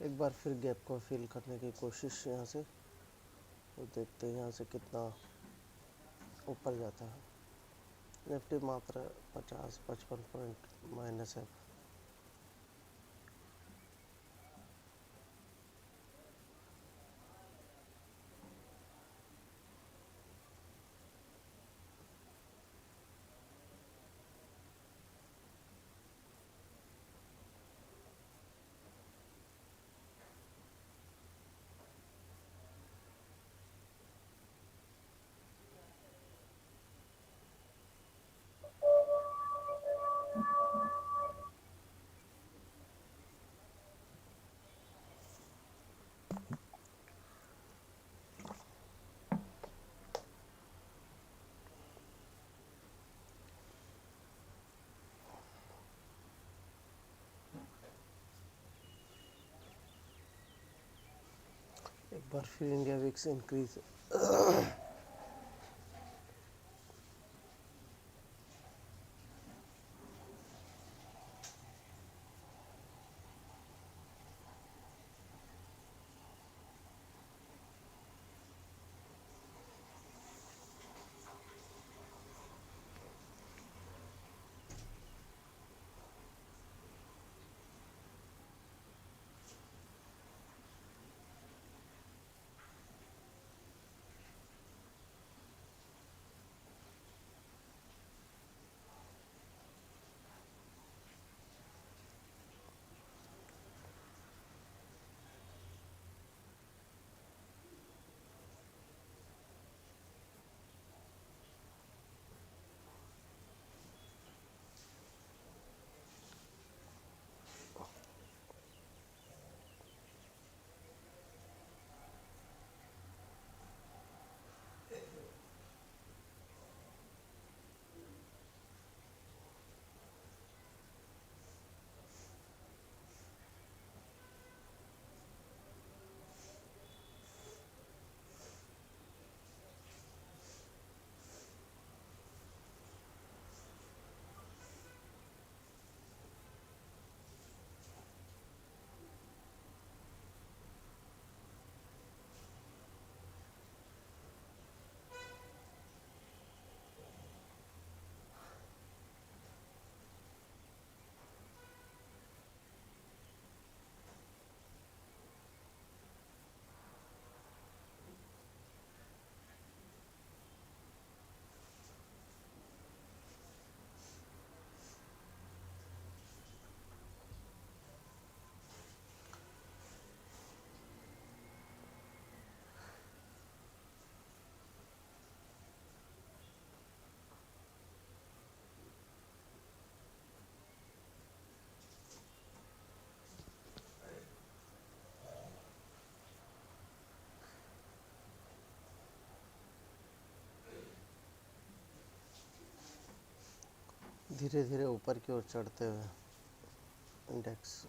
एक बार फिर गैप को फिल करने की कोशिश यहाँ से, तो देखते हैं यहाँ से कितना ऊपर जाता है। निफ्टी मात्र 50-55 पॉइंट माइनस है। एक बार फिर इंडिया विक्स इंक्रीज धीरे धीरे ऊपर की ओर चढ़ते हुए index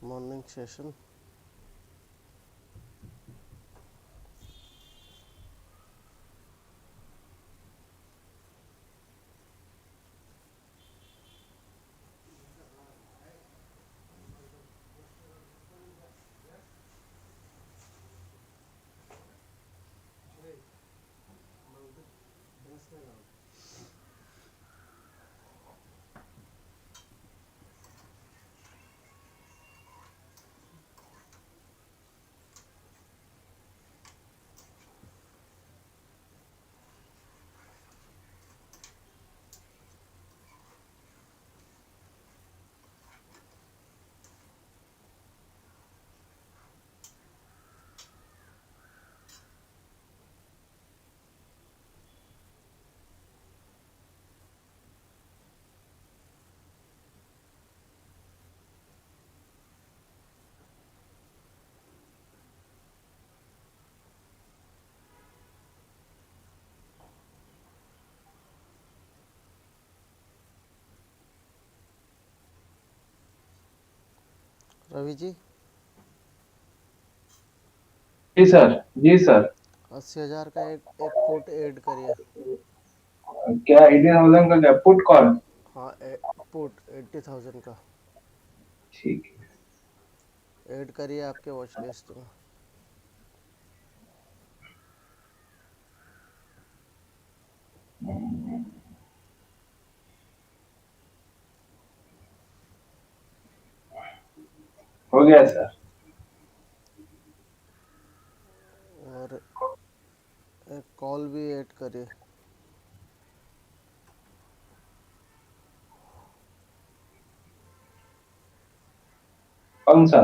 morning session Ravi ji, जी सर। जी सर। 80,000 का एक पुट ऐड करिए। क्या 18,000 का क्या पुट कॉल? हाँ, पुट 80,000 का ठीक है। ऐड करिए आपके वॉच लिस्ट में। हो गया सर। और एक कॉल भी ऐड करिए। कौन सा?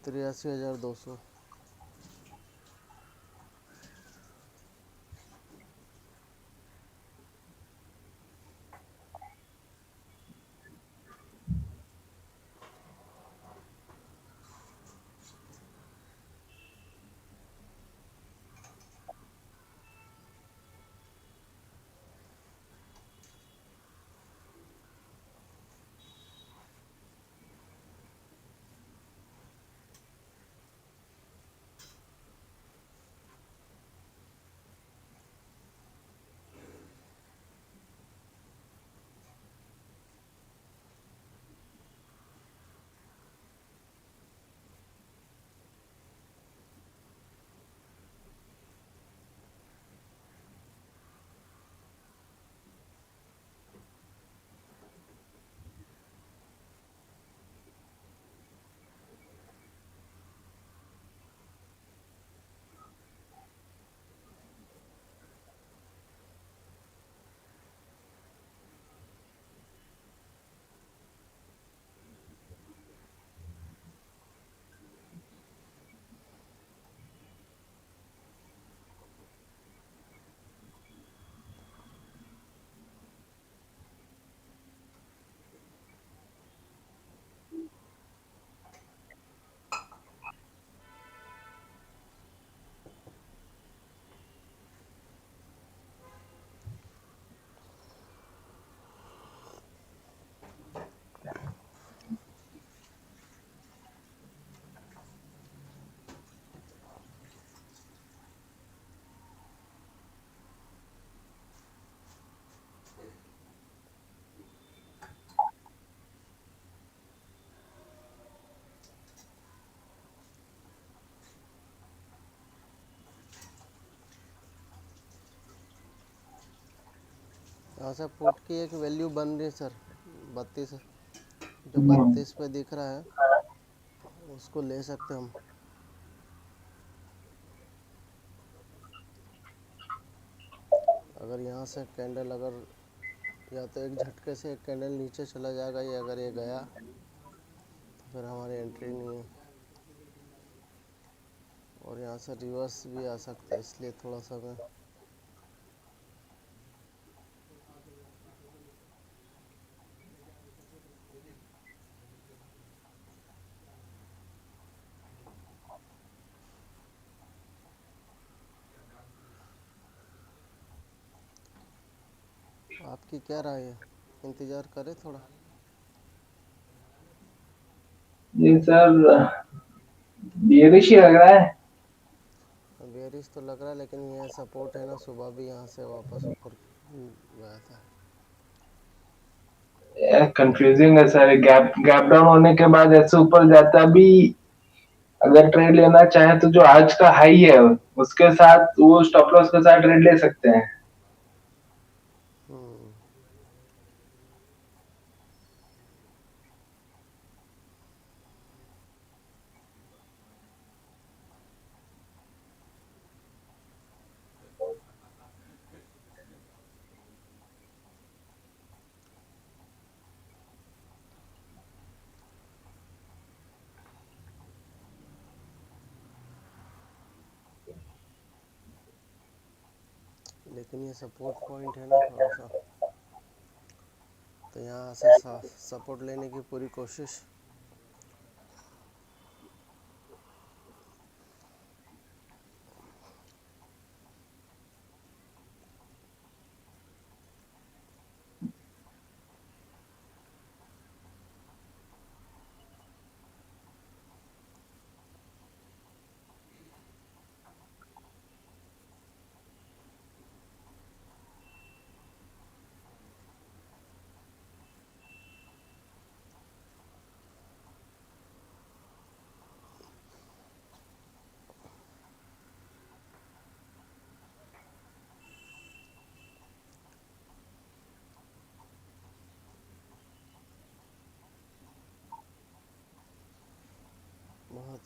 83,200। यहाँ से पुट की एक वैल्यू बन रही है सर, 32। जो हम्म। 32 पे दिख रहा है उसको ले सकते हम। अगर यहाँ से कैंडल, अगर या तो एक झटके से एक कैंडल नीचे चला जाएगा, या अगर ये गया तो फिर हमारी एंट्री नहीं है। और यहाँ से रिवर्स भी आ सकता है, इसलिए थोड़ा सा मैं आपकी क्या राय है, इंतज़ार करें थोड़ा? जी सर, बेरिश ही लग रहा है। बेरिश तो लग रहा है, लेकिन ये सपोर्ट है ना, सुबह भी यहाँ से वापस ऊपर गया था। कंफ्यूजिंग है सर, गैप गैप डाउन होने के बाद ऐसे ऊपर जाता भी। अगर ट्रेड लेना चाहे तो जो आज का हाई है उसके साथ, वो स्टॉप लॉस के साथ ट्रेड ले सकते हैं। हम्म, लेकिन ये सपोर्ट पॉइंट है ना थोड़ा सा, तो यहाँ से सपोर्ट लेने की पूरी कोशिश।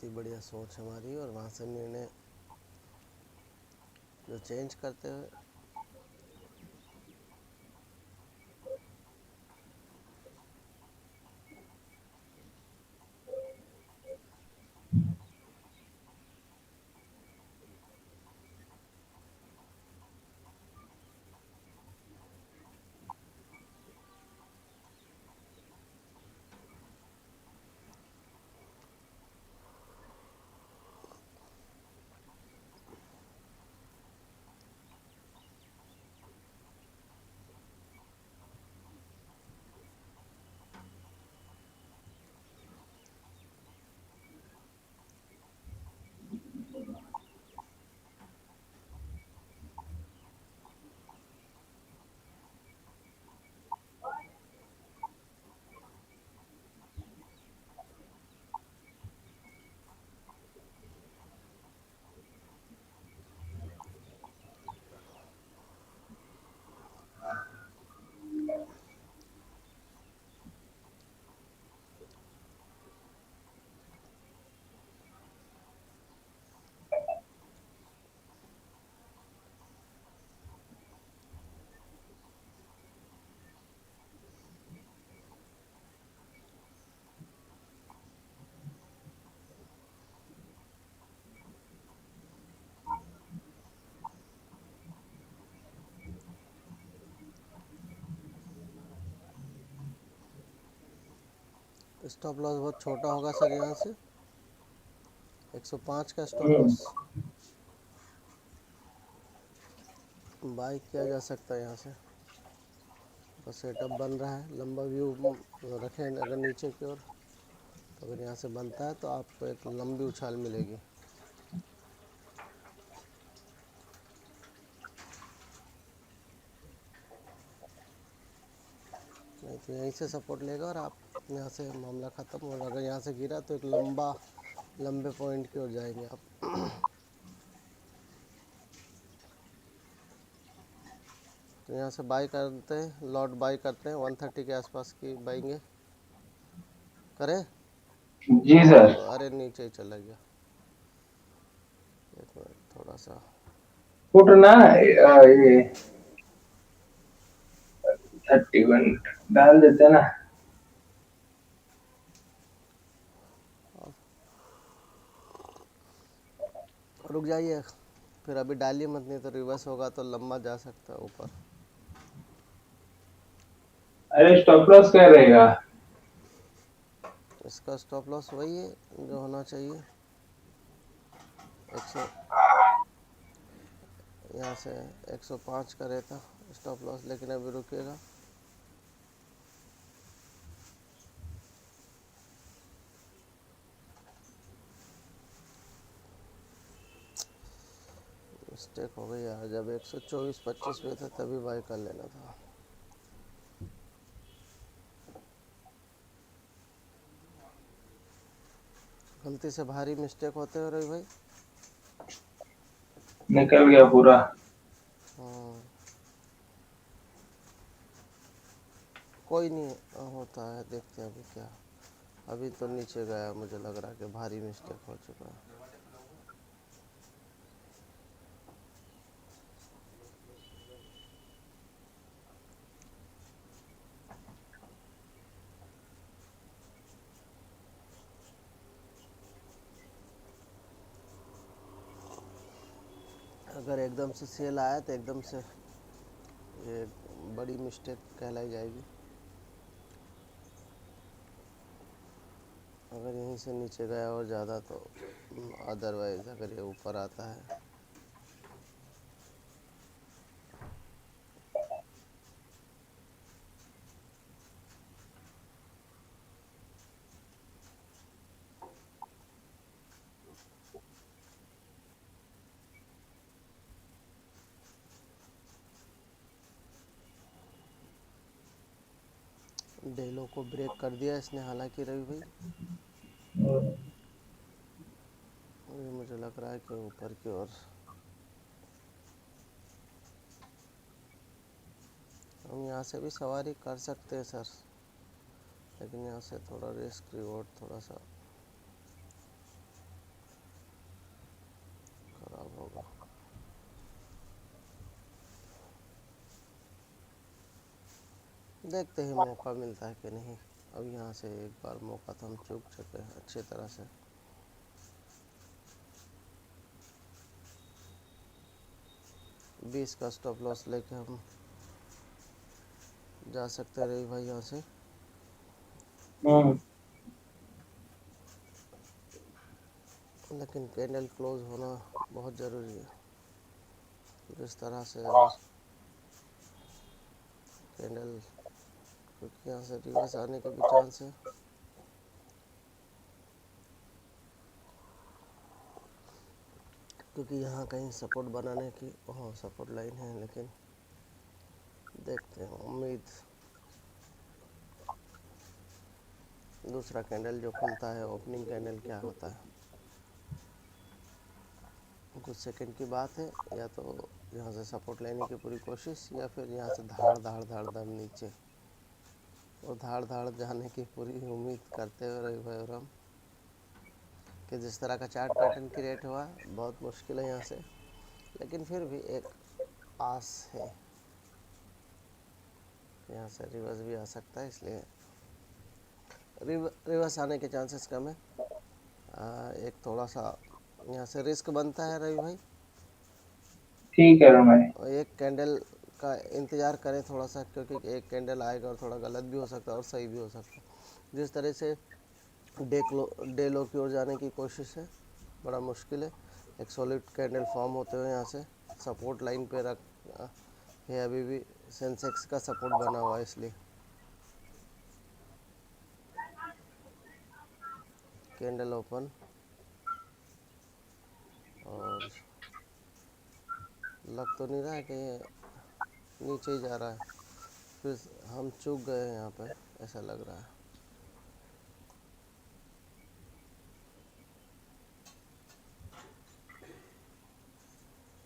बहुत ही बढ़िया सोच हमारी, और वहाँ से निर्णय जो चेंज करते हुए स्टॉप लॉस बहुत छोटा होगा सर। यहाँ से 105 का स्टॉप हम्म, लॉस बाय किया जा सकता है यहाँ से। बस सेटअप बन रहा है, लंबा व्यू रखें अगर नीचे की ओर, तो अगर यहाँ से बनता है तो आपको एक लंबी उछाल मिलेगी। नहीं तो यहीं से सपोर्ट लेगा और आप यहाँ से मामला ख़त्म। और अगर यहाँ से गिरा तो एक लंबे पॉइंट की ओर जाएंगे आप। तो यहाँ से बाई करते हैं, लॉट बाई करते हैं 130 के आसपास की बाइंगे करें। जी सर। अरे नीचे ही चला गया, एक मिनट थोड़ा सा। पुट ना ये 31 डाल देते ना। रुक जाइए, फिर अभी डालिए मत, नहीं तो रिवर्स होगा तो लंबा जा सकता है ऊपर। अरे स्टॉप लॉस क्या रहेगा? इसका स्टॉप लॉस वही है जो होना चाहिए। 100 यहाँ से 105 का रहता स्टॉप लॉस, लेकिन अभी रुकेगा। मिस्टेक हो गई यार, जब 124-25 पे था तभी बाई कर लेना था। गलती से भारी मिस्टेक होते हो रही भाई। निकल गया पूरा। हाँ, कोई नहीं, होता है, देखते हैं अभी क्या। अभी तो नीचे गया, मुझे लग रहा है कि भारी मिस्टेक हो चुका है। अगर एकदम से सेल आया तो एकदम से ये बड़ी मिस्टेक कहलाई जाएगी। अगर यहीं से नीचे गया और ज़्यादा तो अदरवाइज़ अगर ये ऊपर आता है। डेलो को ब्रेक कर दिया इसने हालांकि रवि भाई। ये मुझे लग रहा है कि ऊपर की ओर हम यहाँ से भी सवारी कर सकते हैं सर, लेकिन यहाँ से थोड़ा रिस्क रिवॉर्ड थोड़ा सा देखते ही मौका मिलता है कि नहीं। अब यहाँ से एक बार मौका तो हम चूक चुके हैं अच्छी तरह से। बीस का स्टॉप लॉस लेके हम जा सकते रही भाई यहाँ से। लेकिन कैंडल क्लोज होना बहुत ज़रूरी है। जिस तरह से अभी कैंडल, क्योंकि यहाँ से रिवर्स आने के भी चांस है। क्योंकि यहाँ कहीं सपोर्ट बनाने की, हाँ सपोर्ट लाइन है, लेकिन देखते हैं। उम्मीद दूसरा कैंडल जो खुलता है, ओपनिंग कैंडल क्या होता है, कुछ सेकंड की बात है। या तो यहाँ से सपोर्ट लेने की पूरी कोशिश, या फिर यहाँ से धाड़ धाड़ धाड़ धाड़ नीचे, और धाड़ धाड़ जाने की पूरी उम्मीद करते हुए रवि भाई और हम, कि जिस तरह का चार्ट पैटर्न क्रिएट हुआ बहुत मुश्किल है यहाँ से। लेकिन फिर भी एक आस है कि यहाँ से रिवर्स भी आ सकता है, इसलिए रिवर्स आने के चांसेस कम है। एक थोड़ा सा यहाँ से रिस्क बनता है रवि भाई। ठीक है रमेश। और एक कैंडल का इंतज़ार करें थोड़ा सा, क्योंकि एक कैंडल आएगा और थोड़ा गलत भी हो सकता है और सही भी हो सकता है। जिस तरह से डे लो की ओर जाने की कोशिश है, बड़ा मुश्किल है। एक सॉलिड कैंडल फॉर्म होते हुए यहाँ से सपोर्ट लाइन पे रख है। अभी भी सेंसेक्स का सपोर्ट बना हुआ है, इसलिए कैंडल ओपन और लग तो नहीं रहा है कि ये नीचे ही जा रहा है। फिर हम चूक गए हैं यहाँ पे, ऐसा लग रहा है।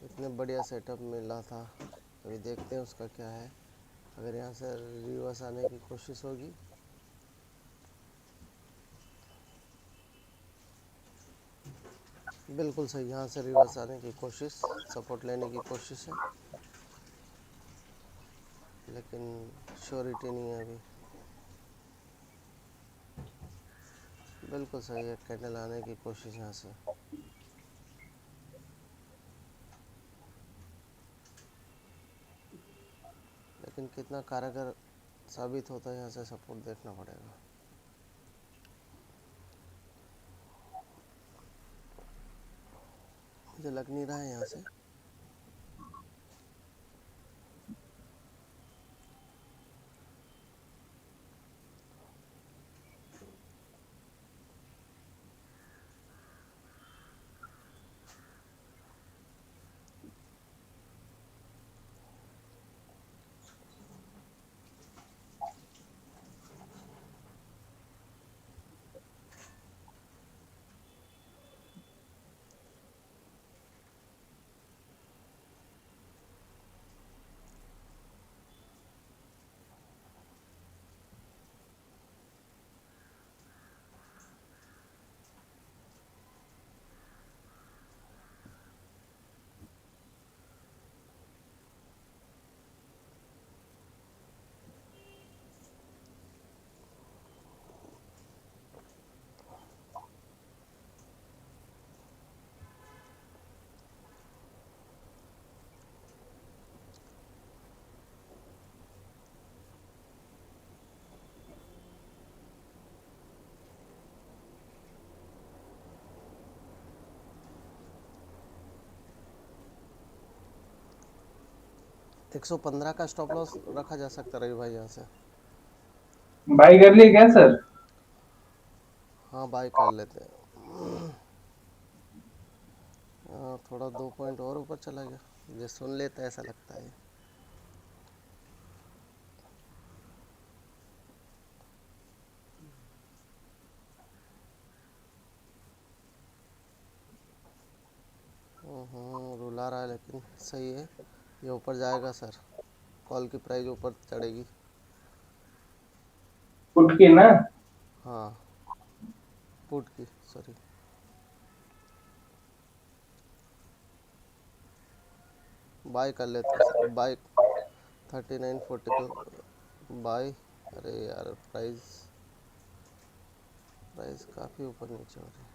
इतने बढ़िया सेटअप मिला था, अभी देखते हैं उसका क्या है। अगर यहाँ से रिवर्स आने की कोशिश होगी, बिल्कुल सही, यहाँ से रिवर्स आने की कोशिश, सपोर्ट लेने की कोशिश है, लेकिन श्योरिटी नहीं है अभी। बिल्कुल सही है, कैंडल आने की कोशिश यहाँ से। लेकिन कितना कारगर साबित होता है यहाँ से सपोर्ट देखना पड़ेगा। मुझे लग नहीं रहा है यहाँ से। 115 का स्टॉप लॉस रखा जा सकता रवि भाई यहाँ से। बाई कर लिए क्या सर? हाँ बाई कर लेते हैं। थोड़ा 2 पॉइंट और ऊपर चला गया, मुझे सुन लेता है ऐसा लगता है। रुला रहा है, लेकिन सही है, ये ऊपर जाएगा सर। कॉल की प्राइस ऊपर चढ़ेगी। पुट की ना? हाँ पुट की, सॉरी। बाय कर लेते हैं सर, बाय 3940 को बाय अरे यार, प्राइस प्राइस काफ़ी ऊपर नीचे हो रही है।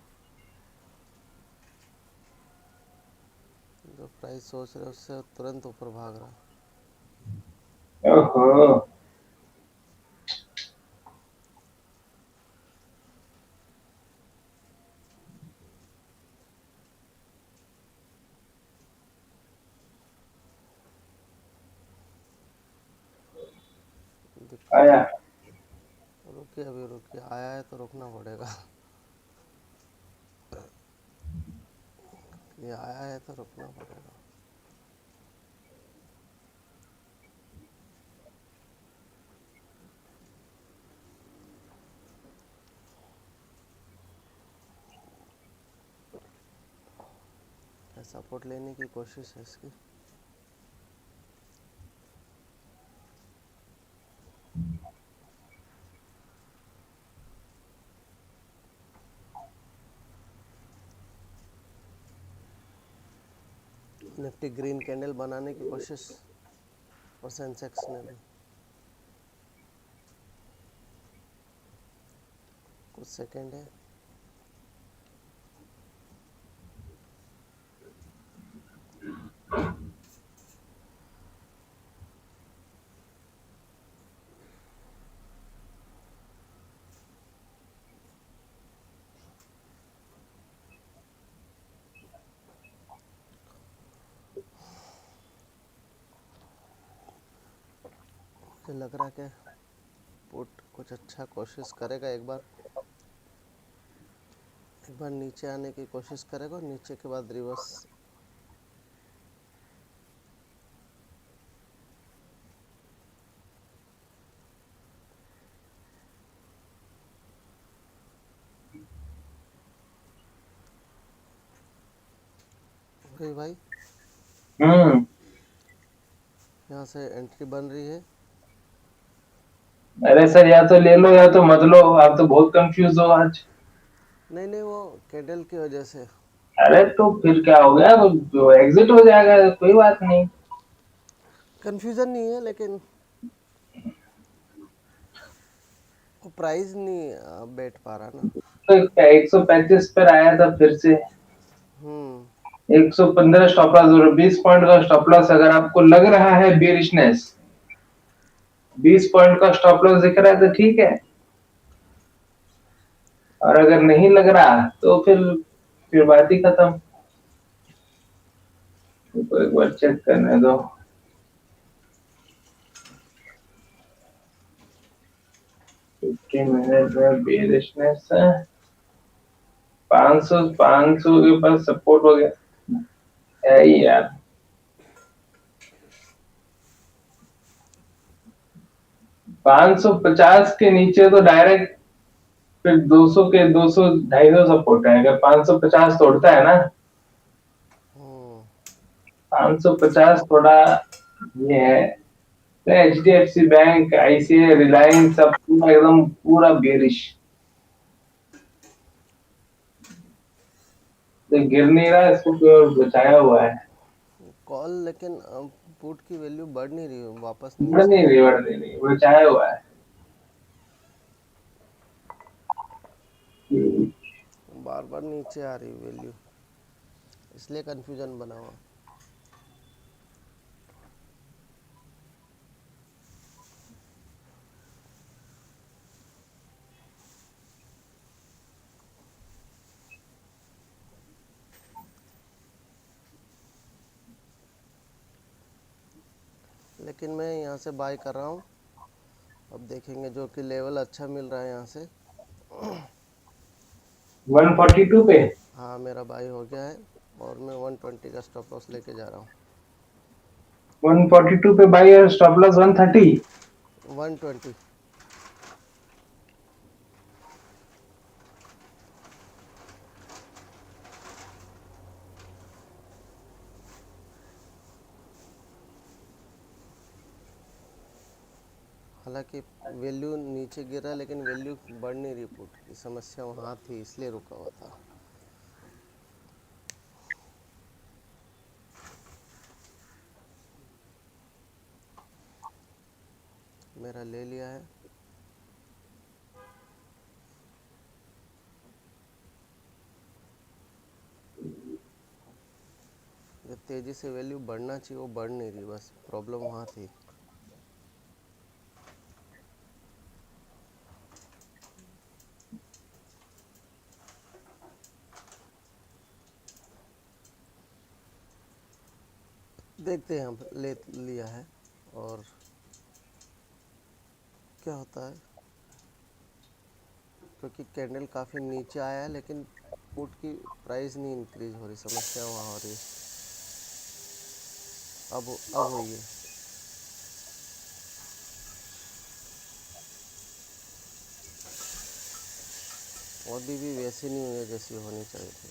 जो प्राइस सोच रहे उससे तुरंत ऊपर भाग रहा। ओहो। दिक्कत आया। रुकिए, अभी रुकिए, आया है तो रुकना पड़ेगा। ये आया है तो रुकना पड़ेगा। सपोर्ट लेने की कोशिश है इसकी। निफ्टी ग्रीन कैंडल बनाने की कोशिश, और सेंसेक्स ने भी। कुछ सेकंड है। मुझे लग रहा है कि पुट कुछ अच्छा कोशिश करेगा। एक बार नीचे आने की कोशिश करेगा और नीचे के बाद रिवर्स। ओके भाई, हम्म। यहाँ से एंट्री बन रही है। अरे सर, या तो ले लो या तो मत लो, आप तो बहुत कंफ्यूज हो आज। नहीं नहीं, वो कैंडल की वजह से। अरे तो फिर क्या हो गया, वो एग्जिट हो जाएगा, कोई बात नहीं। कंफ्यूजन नहीं है, लेकिन वो प्राइस नहीं बैठ पा रहा ना। तो 135 पर आया था फिर से। हम्म। 115 स्टॉप लॉस और 20 पॉइंट का स्टॉप लॉस। अगर आपको लग रहा है बेरिशनेस, 20 पॉइंट का स्टॉप लॉस दिख रहा है तो ठीक है, और अगर नहीं लग रहा तो फिर बात ही खत्म। तो एक बार चेक करने दो। 15 मिनट में बेरिशनेस है। 500 के पास सपोर्ट हो गया है ही यार। 550 के नीचे तो डायरेक्ट फिर 200 के 200 250 सपोर्ट है। अगर 550 तोड़ता है ना, हम्म। 550 थोड़ा ये है। HDFC बैंक, ICICI, रिलायंस सब पूरा एकदम पूरा बेरिश। तो गिर नहीं रहा, इसको प्योर बचाया हुआ है। कॉल, लेकिन पुट की वैल्यू बढ़ नहीं रही, वापस बढ़ नीचे आ नहीं रही। रही, बढ़ नहीं रही, बचाया हुआ है। बार बार नीचे आ रही वैल्यू, इसलिए कंफ्यूजन बना हुआ। लेकिन मैं यहाँ से बाय कर रहा हूँ। अब देखेंगे, जो कि लेवल अच्छा मिल रहा है यहाँ से। 142 पे। हाँ, मेरा बाय हो गया है, और मैं 120 का स्टॉप लॉस लेके जा रहा हूँ। 142 पे बाई और स्टॉप लॉस 130। 120। हालांकि वैल्यू नीचे गिरा, लेकिन वैल्यू बढ़ नहीं रही। पुट की समस्या वहाँ थी, इसलिए रुका हुआ था। मेरा ले लिया है। तेज़ी से वैल्यू बढ़ना चाहिए वो बढ़ नहीं रही, बस प्रॉब्लम वहाँ थी। देखते हैं, हम ले लिया है और क्या होता है, क्योंकि कैंडल काफ़ी नीचे आया है लेकिन पुट की प्राइस नहीं इंक्रीज हो रही, समस्या वहाँ हो रही है। अब हुई है। और भी वैसी नहीं हुई है जैसी होनी चाहिए थी।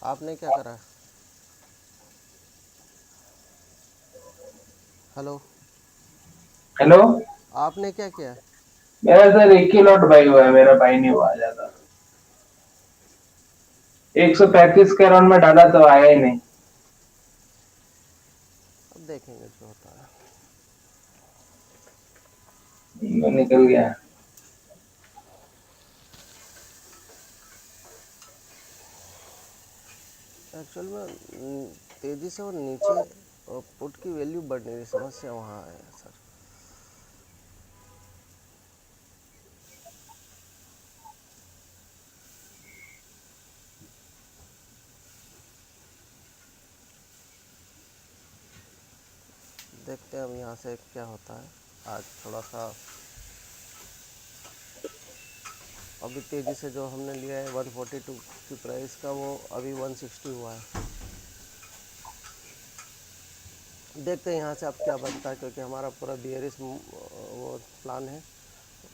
आपने क्या करा? Hello, hello. आपने क्या किया? मेरा सर एक ही लॉट बाई हुआ है, मेरा बाई नहीं हुआ ज्यादा। 135 के अराउंड में डाला तो आया ही नहीं। अब देखेंगे जो होता है। वो निकल गया। एक्चुअल में तेज़ी से और नीचे पुट की वैल्यू बढ़ नहीं रही, समस्या वहाँ है सर। देखते हैं हम यहाँ से क्या होता है। आज थोड़ा सा अभी तेज़ी से जो हमने लिया है 142 की प्राइस का, वो अभी 160 हुआ है। देखते हैं यहाँ से अब क्या बनता है, क्योंकि हमारा पूरा बियरिश वो प्लान है,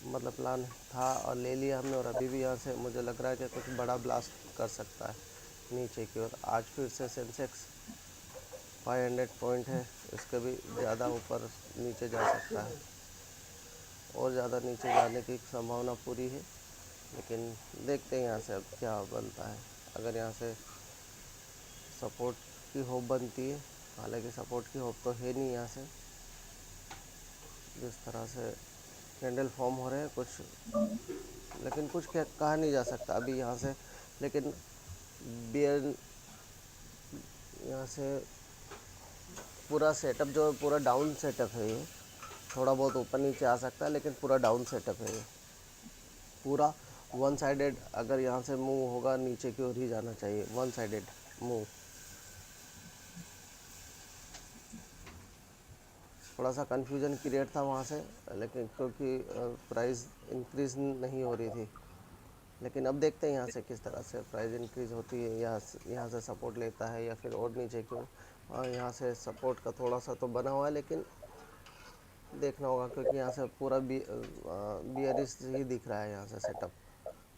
मतलब प्लान था और ले लिया हमने। और अभी भी यहाँ से मुझे लग रहा है कि कुछ बड़ा ब्लास्ट कर सकता है नीचे की ओर। आज फिर से सेंसेक्स 500 पॉइंट है, इसके भी ज़्यादा ऊपर नीचे जा सकता है और ज़्यादा नीचे जाने की संभावना पूरी है। लेकिन देखते हैं यहाँ से अब क्या बनता है। अगर यहाँ से सपोर्ट की होप बनती है, हालांकि सपोर्ट की होप तो है नहीं यहाँ से, जिस तरह से कैंडल फॉर्म हो रहे हैं कुछ, लेकिन कुछ क्या कहा नहीं जा सकता अभी यहाँ से। लेकिन बियर यहाँ से पूरा सेटअप जो पूरा डाउन सेटअप है, ये थोड़ा बहुत ऊपर नीचे आ सकता है लेकिन पूरा डाउन सेटअप है ये। पूरा वन साइडेड अगर यहाँ से मूव होगा नीचे की ओर ही जाना चाहिए, वन साइडेड मूव। थोड़ा सा कन्फ्यूजन क्रिएट था वहाँ से, लेकिन क्योंकि प्राइस इंक्रीज़ नहीं हो रही थी। लेकिन अब देखते हैं यहाँ से किस तरह से प्राइस इंक्रीज़ होती है, या यहाँ से सपोर्ट लेता है या फिर और नीचे की ओर। यहाँ से सपोर्ट का थोड़ा सा तो बना हुआ है, लेकिन देखना होगा, क्योंकि यहाँ से पूरा बियरिश ही दिख रहा है यहाँ से सेटअप,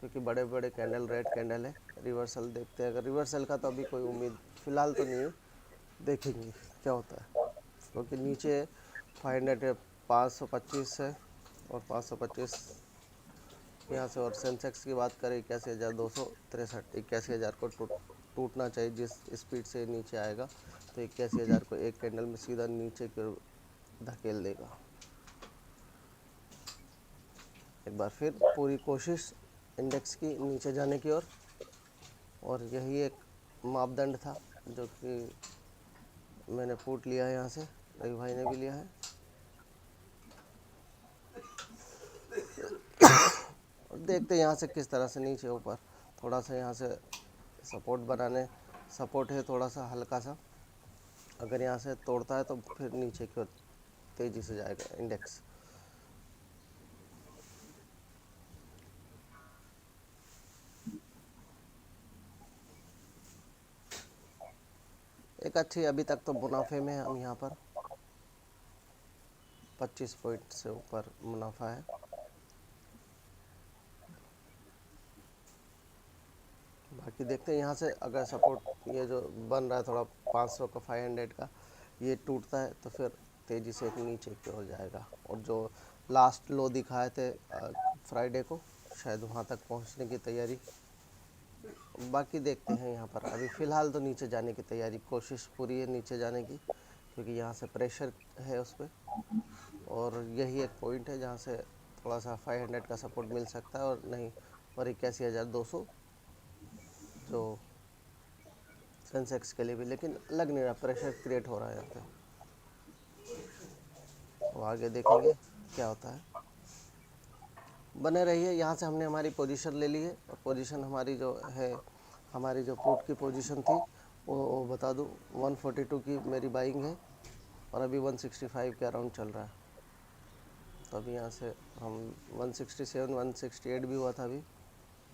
क्योंकि बड़े बड़े कैंडल, रेड कैंडल है। रिवर्सल देखते हैं, अगर रिवर्सल का तो अभी कोई उम्मीद फ़िलहाल तो नहीं है, देखेंगे क्या होता है। क्योंकि नीचे 500 525 है और 525 यहाँ से। और सेंसेक्स की बात करें 81,263, 81,000 को टूटना चाहिए जिस स्पीड से नीचे आएगा, तो 81,000 को एक कैंडल में सीधा नीचे की ओर धकेल देगा। एक बार फिर पूरी कोशिश इंडेक्स की नीचे जाने की ओर, और यही एक मापदंड था जो कि मैंने पुट लिया है यहाँ से, रवि भाई ने भी लिया है। और देखते हैं यहाँ से किस तरह से नीचे ऊपर थोड़ा सा यहाँ से सपोर्ट बनाने, सपोर्ट है थोड़ा सा हल्का सा, अगर यहाँ से तोड़ता है तो फिर नीचे की ओर तेज़ी से जाएगा इंडेक्स। एक अच्छी अभी तक तो मुनाफे में हम यहाँ पर 25 पॉइंट से ऊपर मुनाफा है। बाकी देखते हैं यहाँ से अगर सपोर्ट ये जो बन रहा है थोड़ा 500 का, 500 का, ये टूटता है तो फिर तेज़ी से एक नीचे की ओर जाएगा। और जो लास्ट लो दिखाए थे फ्राइडे को, शायद वहाँ तक पहुँचने की तैयारी। बाकी देखते हैं यहाँ पर, अभी फ़िलहाल तो नीचे जाने की तैयारी, कोशिश पूरी है नीचे जाने की, क्योंकि यहाँ से प्रेशर है उस पर। और यही एक पॉइंट है जहाँ से थोड़ा सा 500 का सपोर्ट मिल सकता है, और नहीं और 81,200 जो सेंसेक्स के लिए भी, लेकिन लग नहीं रहा, प्रेशर क्रिएट हो रहा है यहाँ पे। तो आगे देखेंगे क्या होता है। बने रहिए। यहाँ से हमने हमारी पोजीशन ले ली है, और पोजीशन हमारी जो है, हमारी जो पुट की पोजीशन थी वो बता दूँ, 142 की मेरी बाइंग है, और अभी 165 के अराउंड चल रहा है। तो अभी यहाँ से हम 167 168 भी हुआ था अभी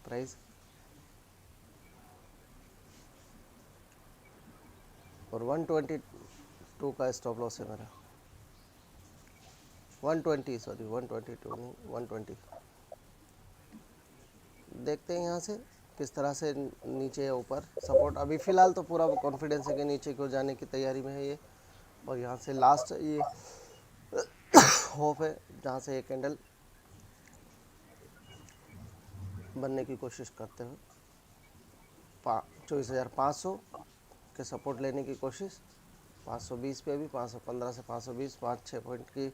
प्राइस, और 122 का स्टॉप लॉस है मेरा। 120, सॉरी 122 नहीं, 120। देखते हैं यहाँ से किस तरह से नीचे या ऊपर सपोर्ट। अभी फ़िलहाल तो पूरा कॉन्फिडेंस है कि नीचे की ओर जाने की तैयारी में है ये, और यहाँ से लास्ट ये होप है जहाँ से ये कैंडल बनने की कोशिश करते हुए 24,500 के सपोर्ट लेने की कोशिश, 520 पे भी, 515 से 520, 5-6 पॉइंट की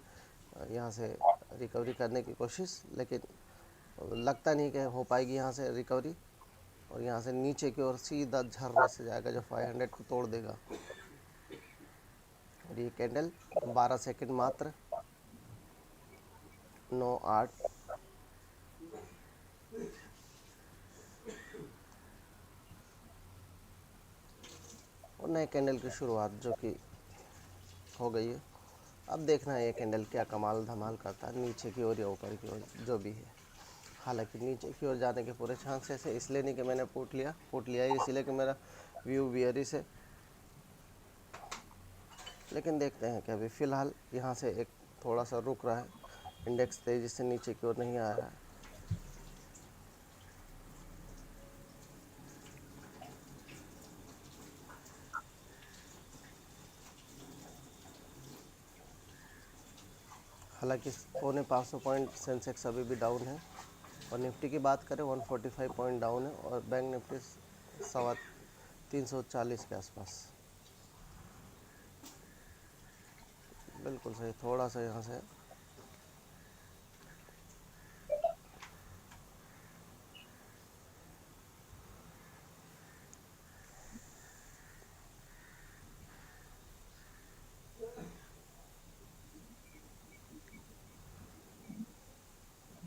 यहाँ से रिकवरी करने की कोशिश, लेकिन लगता नहीं कि हो पाएगी यहाँ से रिकवरी। और यहाँ से नीचे की ओर सीधा झरने से जाएगा जो 500 को तोड़ देगा। और ये कैंडल 12 सेकंड मात्र, 9-8, और नए कैंडल की शुरुआत जो कि हो गई है। अब देखना है ये कैंडल क्या कमाल धमाल करता है, नीचे की ओर या ऊपर की ओर जो भी है। हालांकि नीचे की ओर जाने के पूरे चांसेस है, इसलिए नहीं कि मैंने पुट लिया ही इसलिए कि मेरा व्यू बियरिश है। लेकिन देखते हैं कि अभी फ़िलहाल यहाँ से एक थोड़ा सा रुक रहा है, इंडेक्स तेज़ी से नीचे की ओर नहीं आ रहा है। हालांकि 450 पॉइंट सेंसेक्स अभी भी डाउन है, और निफ्टी की बात करें 145 पॉइंट डाउन है, और बैंक निफ्टी 340 के आसपास। बिल्कुल सही, थोड़ा सा यहाँ से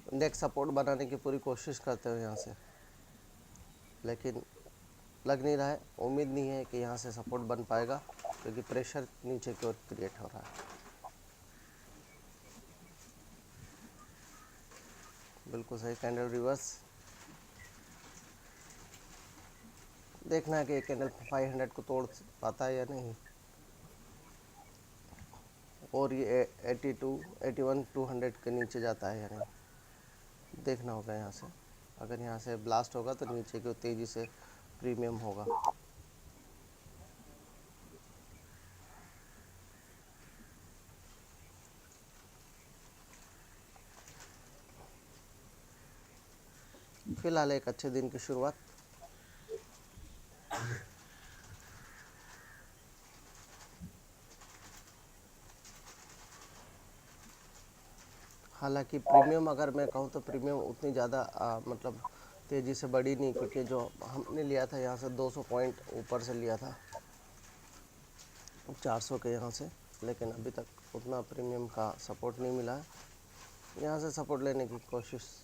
इंडेक्स सपोर्ट बनाने की पूरी कोशिश करते हुए यहाँ से, लेकिन लग नहीं रहा है, उम्मीद नहीं है कि यहाँ से सपोर्ट बन पाएगा, क्योंकि प्रेशर नीचे की ओर क्रिएट हो रहा है। बिल्कुल सही, कैंडल रिवर्स। देखना है कि कैंडल 500 को तोड़ पाता है या नहीं, और ये 82 81 200 के नीचे जाता है या नहीं, देखना होगा यहाँ से। अगर यहाँ से ब्लास्ट होगा तो नीचे की तेज़ी से प्रीमियम होगा। फिलहाल एक अच्छे दिन की शुरुआत। हालांकि प्रीमियम अगर मैं कहूँ तो प्रीमियम उतनी ज़्यादा मतलब तेज़ी से बढ़ी नहीं, क्योंकि जो हमने लिया था यहाँ से 200 पॉइंट ऊपर से लिया था 400 के यहाँ से, लेकिन अभी तक उतना प्रीमियम का सपोर्ट नहीं मिला है। यहाँ से सपोर्ट लेने की कोशिश।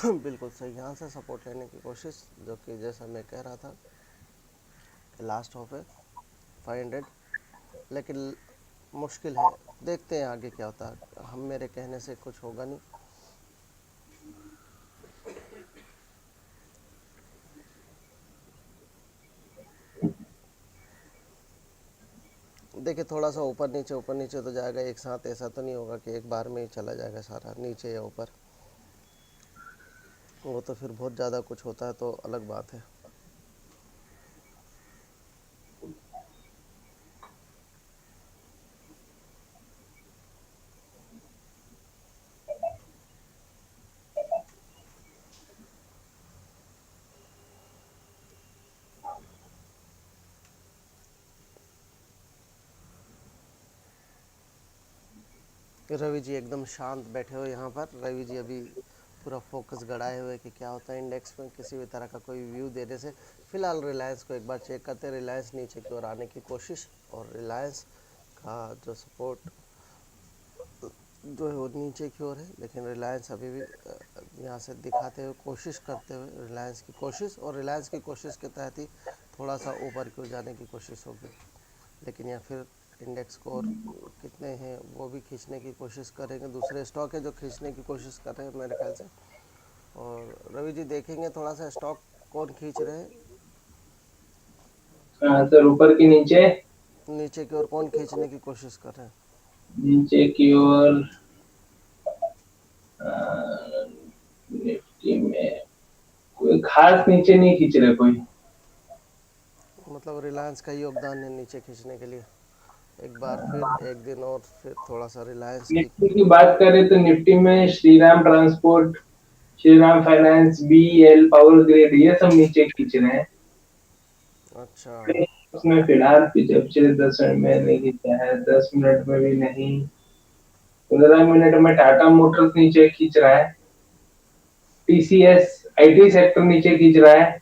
बिल्कुल सही, यहाँ से सपोर्ट लेने की कोशिश, जो कि जैसा मैं कह रहा था कि लास्ट ऑफ है 500, लेकिन मुश्किल है। देखते हैं आगे क्या होता है, हम मेरे कहने से कुछ होगा नहीं। देखिए थोड़ा सा ऊपर नीचे तो जाएगा एक साथ, ऐसा तो नहीं होगा कि एक बार में ही चला जाएगा सारा नीचे या ऊपर, वो तो फिर बहुत ज़्यादा कुछ होता है तो अलग बात है। रवि जी एकदम शांत बैठे हुए यहाँ पर। रवि जी अभी पूरा फोकस गड़ाए हुए कि क्या होता है इंडेक्स में, किसी भी तरह का कोई व्यू देने से। फिलहाल रिलायंस को एक बार चेक करते हैं। रिलायंस नीचे की ओर आने की कोशिश, और रिलायंस का जो सपोर्ट जो है वो नीचे की ओर है, लेकिन रिलायंस अभी भी यहाँ से दिखाते हुए, कोशिश करते हुए रिलायंस की कोशिश, और रिलायंस की कोशिश के तहत ही थोड़ा सा ऊपर की ओर जाने की कोशिश होगी। लेकिन या फिर इंडेक्स को और कितने हैं वो भी खींचने की कोशिश करेंगे। दूसरे स्टॉक है जो खींचने की कोशिश कर रहे हैं मेरे ख्याल से। और रवि जी देखेंगे थोड़ा सा स्टॉक कौन खींच रहे हैं, कहाँ सर, ऊपर की नीचे? नीचे की ओर कौन खींचने की कोशिश कर रहे हैं। नीचे की ओर निफ्टी में कोई खास नीचे नहीं खींच रहे कोई। मतलब रिलायंस का योगदान है नीचे खींचने के लिए। एक बार फिर एक दिन और फिर थोड़ा सा रिलायंस की। निफ्टी की बात करें तो निफ्टी में Shriram transport, Shriram finance, BL power grid, ये सब नीचे खींच रहे हैं। अच्छा। उसमें फिलहाल पिछले 10 मिनट में नहीं खींचा है, 10 मिनट में भी नहीं, 15 मिनट में टाटा मोटर्स नीचे खींच रहा है, टीसीएस आईटी सेक्टर नीचे खींच रहा है,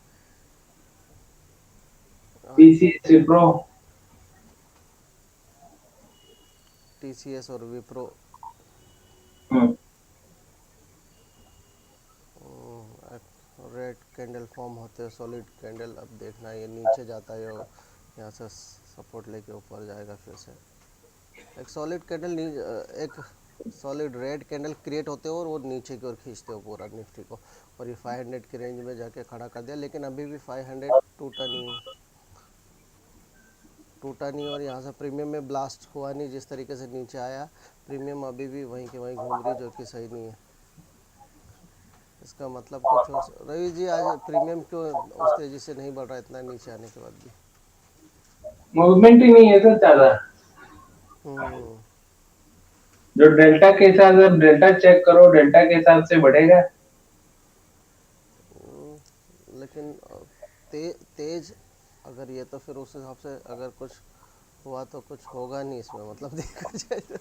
टीसीएस विप्रो। टीसीएस और विप्रो। रेड कैंडल फॉर्म होते हैं, सॉलिड कैंडल। अब देखना ये नीचे जाता है, यहाँ से सपोर्ट लेके ऊपर जाएगा फिर से। एक सॉलिड कैंडल, एक सॉलिड रेड कैंडल क्रिएट होते हो और वो नीचे की ओर खींचते हो पूरा निफ्टी को, और ये 500 की रेंज में जाके खड़ा कर दिया। लेकिन अभी भी 500 टूटा नहीं है, टूटा नहीं। और यहाँ से प्रीमियम में ब्लास्ट हुआ नहीं, जिस तरीके से नीचे आया प्रीमियम अभी भी वहीं के वहीं घूम रही है, जो कि सही नहीं है। इसका मतलब कुछ और। रवि जी आज प्रीमियम क्यों उस तेज़ी से नहीं बढ़ रहा इतना नीचे आने के बाद भी। मूवमेंट ही नहीं है सर ज्यादा। हम्म। जो डेल्टा के हिसाब से, डेल्टा चेक करो, डेल्टा के हिसाब से बढ़ेगा। लेकिन तेज अगर ये, तो फिर उस हिसाब से अगर कुछ हुआ तो कुछ होगा नहीं इसमें, मतलब देखा जाए तो।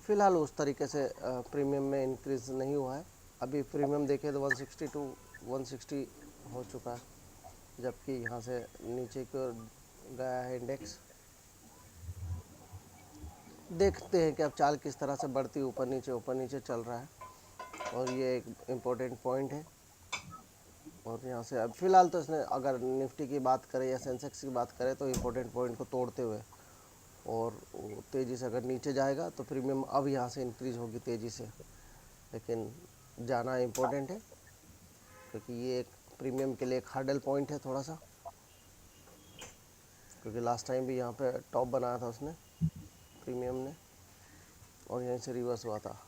फिलहाल उस तरीके से प्रीमियम में इंक्रीज नहीं हुआ है। अभी प्रीमियम देखें तो 160 टू 160 हो चुका है, जबकि यहाँ से नीचे की ओर गया है इंडेक्स। देखते हैं कि अब चाल किस तरह से बढ़ती, ऊपर नीचे चल रहा है, और ये एक इम्पोर्टेंट पॉइंट है। और यहाँ से अब फिलहाल तो इसने, अगर निफ्टी की बात करें या सेंसेक्स की बात करें, तो इम्पोर्टेंट पॉइंट को तोड़ते हुए और तेज़ी से अगर नीचे जाएगा तो प्रीमियम अब यहाँ से इंक्रीज होगी तेज़ी से। लेकिन जाना इम्पोर्टेंट है, क्योंकि ये एक प्रीमियम के लिए एक हार्डल पॉइंट है थोड़ा सा, क्योंकि लास्ट टाइम भी यहाँ पे टॉप बनाया था उसने, प्रीमियम ने, और यहीं से रिवर्स हुआ था।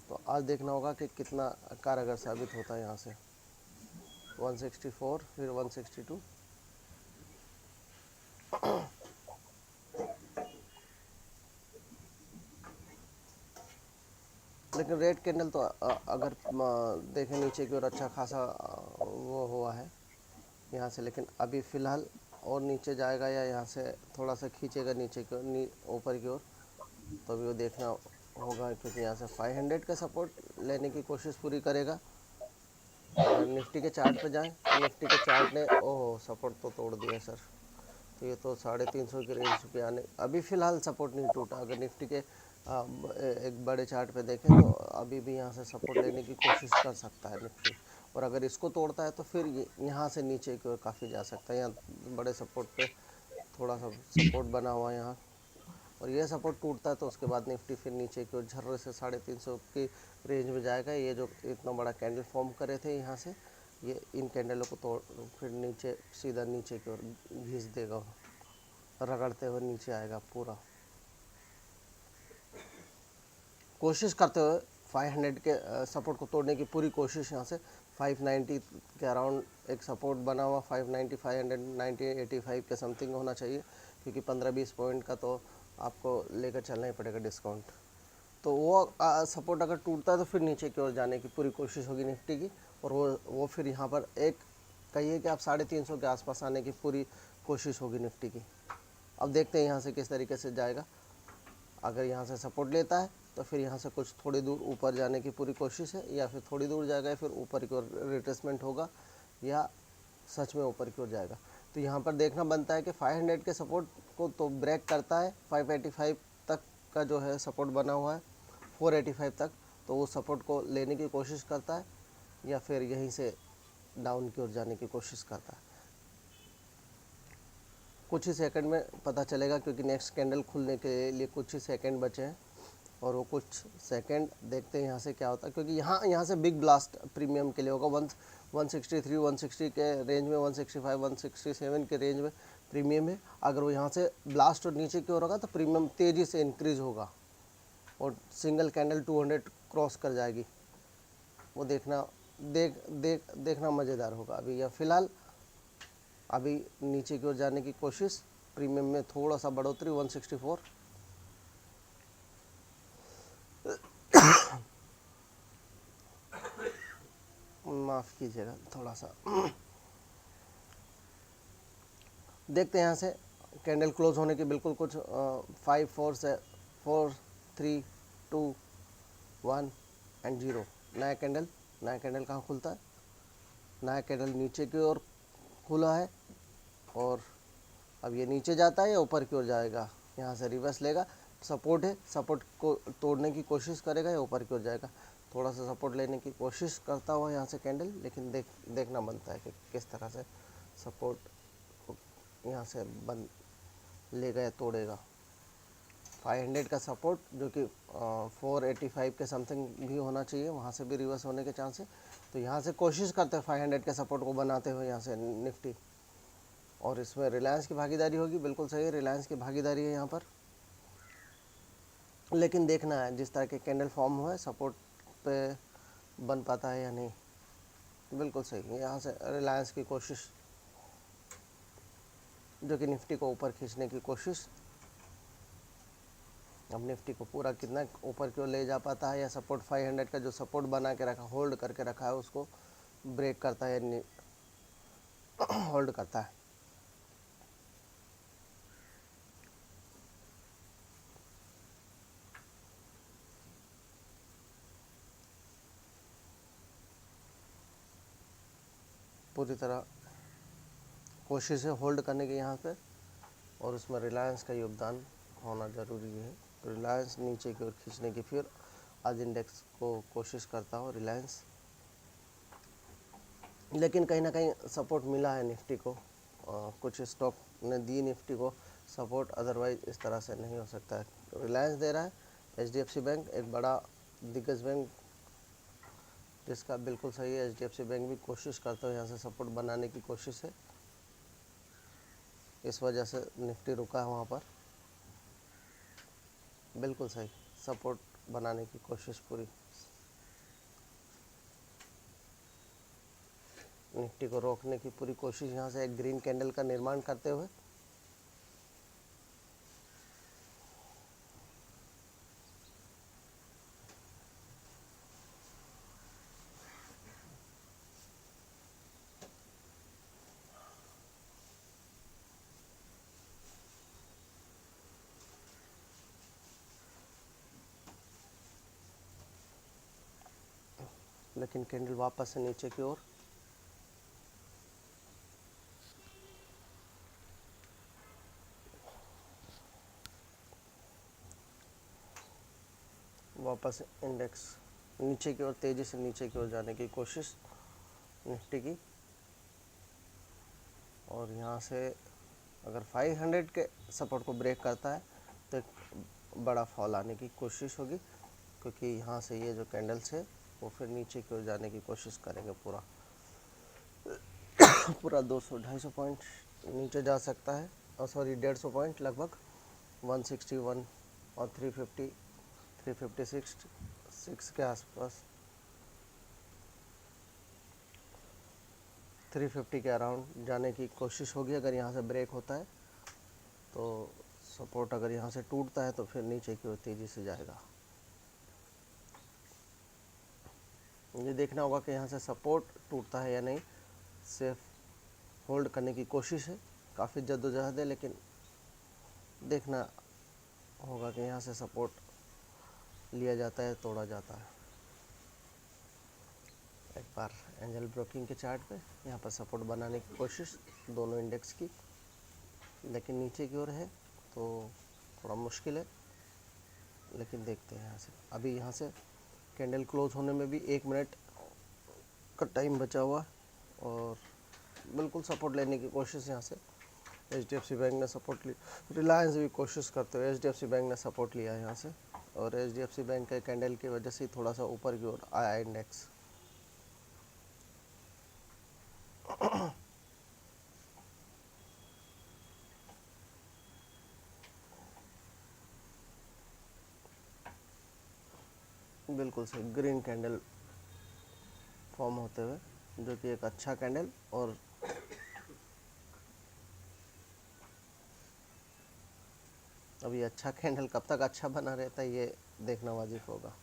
तो आज देखना होगा कि कितना कारगर साबित होता है यहाँ से। 164 फिर 162। लेकिन रेड कैंडल तो अगर देखें नीचे की ओर अच्छा खासा वो हुआ है यहाँ से। लेकिन अभी फ़िलहाल और नीचे जाएगा या यहाँ से थोड़ा सा खींचेगा नीचे की ओर, ऊपर की ओर, तो अभी वो देखना होगा, क्योंकि यहाँ से 500 का सपोर्ट लेने की कोशिश पूरी करेगा। अगर निफ्टी के चार्ट पे जाएं तो निफ्टी के चार्ट ने ओह सपोर्ट तो तोड़ दिया सर। तो ये तो 350 की रेंज पे आने, अभी फ़िलहाल सपोर्ट नहीं टूटा। अगर निफ्टी के एक बड़े चार्ट पे देखें तो अभी भी यहाँ से सपोर्ट लेने की कोशिश कर सकता है निफ्टी। और अगर इसको तोड़ता है तो फिर यहाँ से नीचे की ओर काफ़ी जा सकता है। यहाँ बड़े सपोर्ट पे थोड़ा सा सपोर्ट बना हुआ है यहाँ, और ये सपोर्ट टूटता है तो उसके बाद निफ्टी फिर नीचे की ओर झर्रे से 350 की रेंज में जाएगा। ये जो इतना बड़ा कैंडल फॉर्म करे थे यहाँ से, ये इन कैंडलों को तोड़ फिर नीचे सीधा नीचे की ओर घिस देगा, रगड़ते हुए नीचे आएगा पूरा। कोशिश करते हुए 500 के सपोर्ट को तोड़ने की पूरी कोशिश यहाँ से। 590 के अराउंड एक सपोर्ट बना हुआ, 590, 590, 85 के समथिंग होना चाहिए, क्योंकि 15-20 पॉइंट का तो आपको लेकर चलना ही पड़ेगा डिस्काउंट। तो वो सपोर्ट अगर टूटता है तो फिर नीचे की ओर जाने की पूरी कोशिश होगी निफ्टी की, और वो फिर यहाँ पर एक कहिए कि आप 350 के आसपास आने की पूरी कोशिश होगी निफ्टी की। अब देखते हैं यहाँ से किस तरीके से जाएगा। अगर यहाँ से सपोर्ट लेता है तो फिर यहाँ से कुछ थोड़ी दूर ऊपर जाने की पूरी कोशिश है, या फिर थोड़ी दूर जाएगा या फिर ऊपर की ओर रिट्रेसमेंट होगा, या सच में ऊपर की ओर जाएगा। तो यहाँ पर देखना बनता है कि 500 के सपोर्ट को तो ब्रेक करता है, 585 तक का जो है सपोर्ट बना हुआ है, 485 तक, तो वो सपोर्ट को लेने की कोशिश करता है या फिर यहीं से डाउन की ओर जाने की कोशिश करता है। कुछ ही सेकंड में पता चलेगा, क्योंकि नेक्स्ट कैंडल खुलने के लिए कुछ ही सेकंड बचे हैं, और वो कुछ सेकंड देखते हैं यहाँ से क्या होता है। क्योंकि यहाँ से बिग ब्लास्ट प्रीमियम के लिए होगा। 163 160 के रेंज में, 165 167 के रेंज में प्रीमियम है। अगर वो यहाँ से ब्लास्ट और नीचे की ओर होगा तो प्रीमियम तेज़ी से इंक्रीज होगा और सिंगल कैंडल 200 क्रॉस कर जाएगी। वो देखना मज़ेदार होगा। अभी या फिलहाल अभी नीचे की ओर जाने की कोशिश, प्रीमियम में थोड़ा सा बढ़ोतरी 164, माफ़ कीजिएगा थोड़ा सा। देखते हैं यहाँ से कैंडल क्लोज होने के बिल्कुल कुछ 5 4 3 2 1 एंड 0। नया कैंडल कहाँ खुलता है? नया कैंडल नीचे की ओर खुला है, और अब ये नीचे जाता है या ऊपर की ओर जाएगा? यहाँ से रिवर्स लेगा, सपोर्ट है, सपोर्ट को तोड़ने की कोशिश करेगा या ऊपर की ओर जाएगा? थोड़ा सा सपोर्ट लेने की कोशिश करता हुआ यहाँ से कैंडल, लेकिन देखना बनता है कि किस तरह से सपोर्ट यहाँ से बन लेगा या तोड़ेगा। 500 का सपोर्ट जो कि 485 के समथिंग भी होना चाहिए, वहाँ से भी रिवर्स होने के चांस है। तो यहाँ से कोशिश करते हैं 500 के सपोर्ट को बनाते हुए यहाँ से निफ्टी, और इसमें रिलायंस की भागीदारी होगी। बिल्कुल सही है, रिलायंस की भागीदारी है यहाँ पर, लेकिन देखना है जिस तरह के कैंडल फॉर्म हुआ है सपोर्ट पे बन पाता है या नहीं। बिल्कुल सही है, यहाँ से रिलायंस की कोशिश जो कि निफ्टी को ऊपर खींचने की कोशिश। अब निफ्टी को पूरा कितना ऊपर की ओर ले जा पाता है, या सपोर्ट 500 का जो सपोर्ट बना के रखा, होल्ड करके रखा है, उसको ब्रेक करता है या होल्ड करता है। पूरी तरह कोशिश है होल्ड करने की यहाँ पे, और उसमें रिलायंस का योगदान होना ज़रूरी है। रिलायंस नीचे की ओर खींचने की फिर आज इंडेक्स को कोशिश करता हो रिलायंस, लेकिन कहीं ना कहीं सपोर्ट मिला है निफ्टी को। कुछ स्टॉक ने दी निफ्टी को सपोर्ट, अदरवाइज इस तरह से नहीं हो सकता है। रिलायंस दे रहा है, HDFC बैंक एक बड़ा दिग्गज बैंक जिसका बिल्कुल सही है, HDFC बैंक भी कोशिश करता है यहाँ से सपोर्ट बनाने की कोशिश है, इस वजह से निफ्टी रुका है वहाँ पर। बिल्कुल सही, सपोर्ट बनाने की कोशिश पूरी, निफ्टी को रोकने की पूरी कोशिश यहाँ से एक ग्रीन कैंडल का निर्माण करते हुए। लेकिन कैंडल वापस से नीचे की ओर, वापस इंडेक्स नीचे की ओर, तेज़ी से नीचे की ओर जाने की कोशिश निफ्टी की। और यहाँ से अगर 500 के सपोर्ट को ब्रेक करता है तो एक बड़ा फॉल आने की कोशिश होगी, क्योंकि यहाँ से ये जो कैंडल्स है वो फिर नीचे की ओर जाने की कोशिश करेंगे। पूरा 200-250 पॉइंट नीचे जा सकता है, और सॉरी 150 पॉइंट लगभग 161 और 350 356 के आसपास, 350 के अराउंड जाने की कोशिश होगी। अगर यहाँ से ब्रेक होता है तो सपोर्ट, अगर यहाँ से टूटता है तो फिर नीचे की ओर तेज़ी से जाएगा। ये देखना होगा कि यहाँ से सपोर्ट टूटता है या नहीं। सिर्फ होल्ड करने की कोशिश है, काफ़ी जद्दोजहद है, लेकिन देखना होगा कि यहाँ से सपोर्ट लिया जाता है, तोड़ा जाता है। एक बार एंजल ब्रोकिंग के चार्ट पे यहाँ पर सपोर्ट बनाने की कोशिश दोनों इंडेक्स की, लेकिन नीचे की ओर है तो थोड़ा मुश्किल है, लेकिन देखते हैं यहाँ से। अभी यहाँ से कैंडल क्लोज होने में भी 1 मिनट का टाइम बचा हुआ, और बिल्कुल सपोर्ट लेने की कोशिश यहाँ से HDFC बैंक ने सपोर्ट ली। रिलायंस भी कोशिश करते हुए HDFC बैंक ने सपोर्ट लिया है यहाँ से, और HDFC बैंक के कैंडल की वजह से थोड़ा सा ऊपर की ओर आया इंडेक्स। बिल्कुल सही ग्रीन कैंडल फॉर्म होते हुए, जो कि एक अच्छा कैंडल, और अभी अच्छा कैंडल कब तक अच्छा बना रहता है ये देखना वाजिब होगा।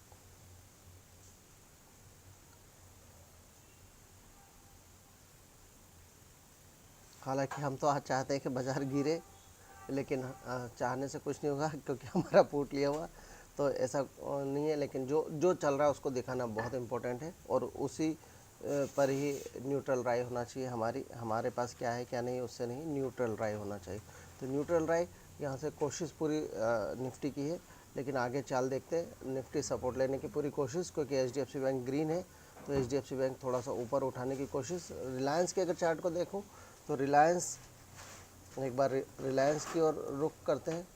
हालांकि हम तो आज चाहते हैं कि बाज़ार गिरे, लेकिन चाहने से कुछ नहीं होगा, क्योंकि हमारा पुट लिया हुआ, तो ऐसा नहीं है। लेकिन जो जो चल रहा है उसको दिखाना बहुत इम्पोर्टेंट है, और उसी पर ही न्यूट्रल राय होना चाहिए। हमारे पास क्या है क्या नहीं उससे नहीं, न्यूट्रल राय होना चाहिए। तो न्यूट्रल राय यहाँ से कोशिश पूरी निफ्टी की है, लेकिन आगे चाल देखते हैं। निफ्टी सपोर्ट लेने की पूरी कोशिश, क्योंकि HDFC बैंक ग्रीन है, तो HDFC बैंक थोड़ा सा ऊपर उठाने की कोशिश। रिलायंस के अगर चार्ट को देखूँ तो रिलायंस, एक बार रिलायंस की ओर रुख करते हैं।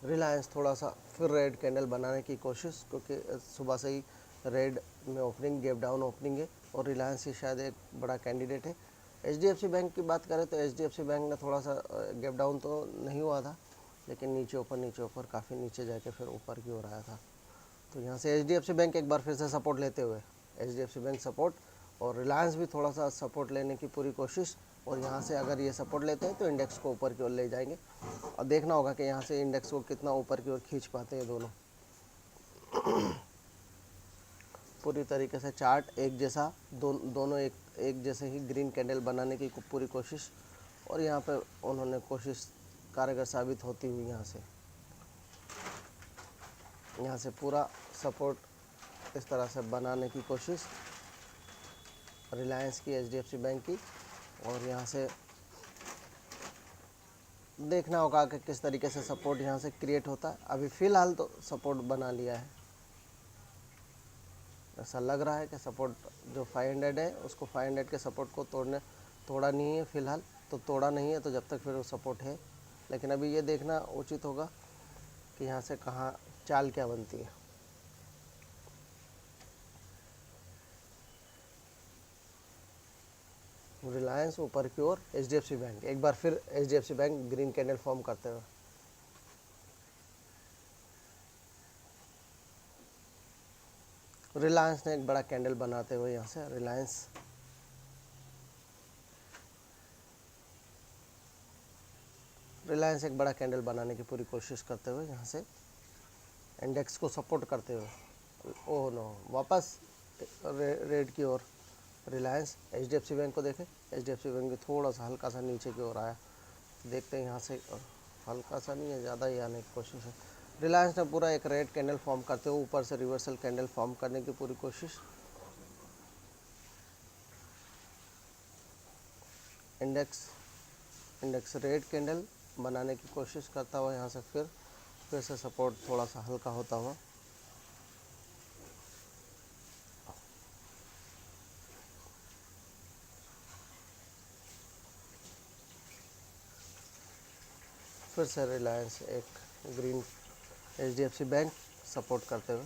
रिलायंस थोड़ा सा फिर रेड कैंडल बनाने की कोशिश, क्योंकि सुबह से ही रेड में ओपनिंग, गैप डाउन ओपनिंग है, और रिलायंस ही शायद एक बड़ा कैंडिडेट है। HDFC बैंक की बात करें तो HDFC बैंक ने थोड़ा सा गैप डाउन तो नहीं हुआ था, लेकिन नीचे ऊपर काफ़ी नीचे जाके फिर ऊपर की ओर आया था। तो यहाँ से HDFC बैंक एक बार फिर से सपोर्ट लेते हुए, HDFC बैंक सपोर्ट, और रिलायंस भी थोड़ा सा सपोर्ट लेने की पूरी कोशिश, और यहाँ से अगर ये सपोर्ट लेते हैं तो इंडेक्स को ऊपर की ओर ले जाएंगे, और देखना होगा कि यहाँ से इंडेक्स को कितना ऊपर की ओर खींच पाते हैं दोनों। पूरी तरीके से चार्ट एक जैसा, दोनों एक जैसे ही ग्रीन कैंडल बनाने की पूरी कोशिश, और यहाँ पे उन्होंने कोशिश कारगर साबित होती हुई यहाँ से पूरा सपोर्ट इस तरह से बनाने की कोशिश रिलायंस की, HDFC बैंक की, और यहाँ से देखना होगा कि किस तरीके से सपोर्ट यहाँ से क्रिएट होता है। अभी फ़िलहाल तो सपोर्ट बना लिया है, ऐसा लग रहा है कि सपोर्ट जो 500 है उसको 500 के सपोर्ट को तोड़ा नहीं है फ़िलहाल, तो तोड़ा नहीं है तो जब तक फिर वो सपोर्ट है। लेकिन अभी ये देखना उचित होगा कि यहाँ से कहाँ चाल क्या बनती है। रिलायंस ऊपर की ओर, HDFC बैंक एक बार फिर HDFC bank green candle form करते हुए, रिलायंस ने एक बड़ा कैंडल बनाते हुए यहाँ से रिलायंस एक बड़ा कैंडल बनाने की पूरी कोशिश करते हुए यहाँ से इंडेक्स को सपोर्ट करते हुए, ओह नो, वापस रेड की ओर रिलायंस। HDFC बैंक को देखें, HDFC बैंक भी थोड़ा सा हल्का सा नीचे की ओर आया, देखते हैं यहाँ से, हल्का सा नहीं है, ज़्यादा ही आने की कोशिश है। रिलायंस ने पूरा एक रेड कैंडल फॉर्म करते हुए ऊपर से रिवर्सल कैंडल फॉर्म करने की पूरी कोशिश। इंडेक्स रेड कैंडल बनाने की कोशिश करता हुआ यहाँ से फिर से सपोर्ट थोड़ा सा हल्का होता हुआ, फिर से रिलायंस एक ग्रीन, HDFC बैंक सपोर्ट करते हुए।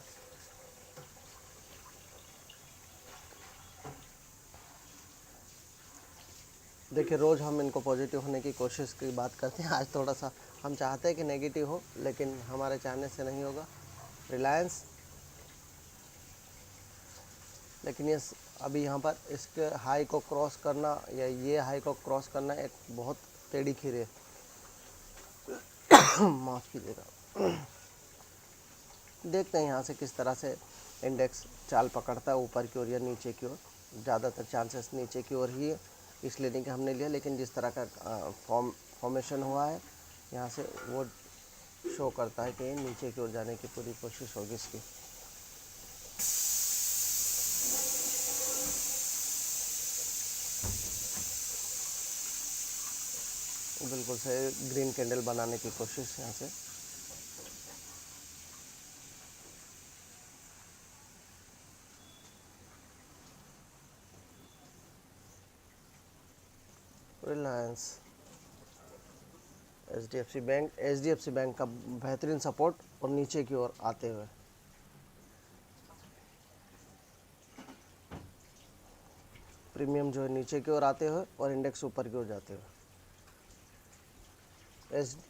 देखिए रोज़ हम इनको पॉजिटिव होने की कोशिश की बात करते हैं, आज थोड़ा सा हम चाहते हैं कि नेगेटिव हो, लेकिन हमारे चाहने से नहीं होगा। रिलायंस, लेकिन ये अभी यहाँ पर इसके हाई को क्रॉस करना, या ये हाई को क्रॉस करना एक बहुत टेढ़ी खीर है, माफ़ कीजिएगा। देखते हैं यहाँ से किस तरह से इंडेक्स चाल पकड़ता है, ऊपर की ओर या नीचे की ओर। ज़्यादातर चांसेस नीचे की ओर ही है, इसलिए नहीं कि हमने लिया, लेकिन जिस तरह का फॉर्मेशन हुआ है यहाँ से वो शो करता है कि नीचे की ओर जाने की पूरी कोशिश होगी इसकी। बिल्कुल सही ग्रीन कैंडल बनाने की कोशिश यहाँ से। Reliance, H D F C bank का बेहतरीन सपोर्ट और नीचे की ओर आते हुए प्रीमियम जो है नीचे की ओर आते हुए और इंडेक्स ऊपर की ओर जाते हुए।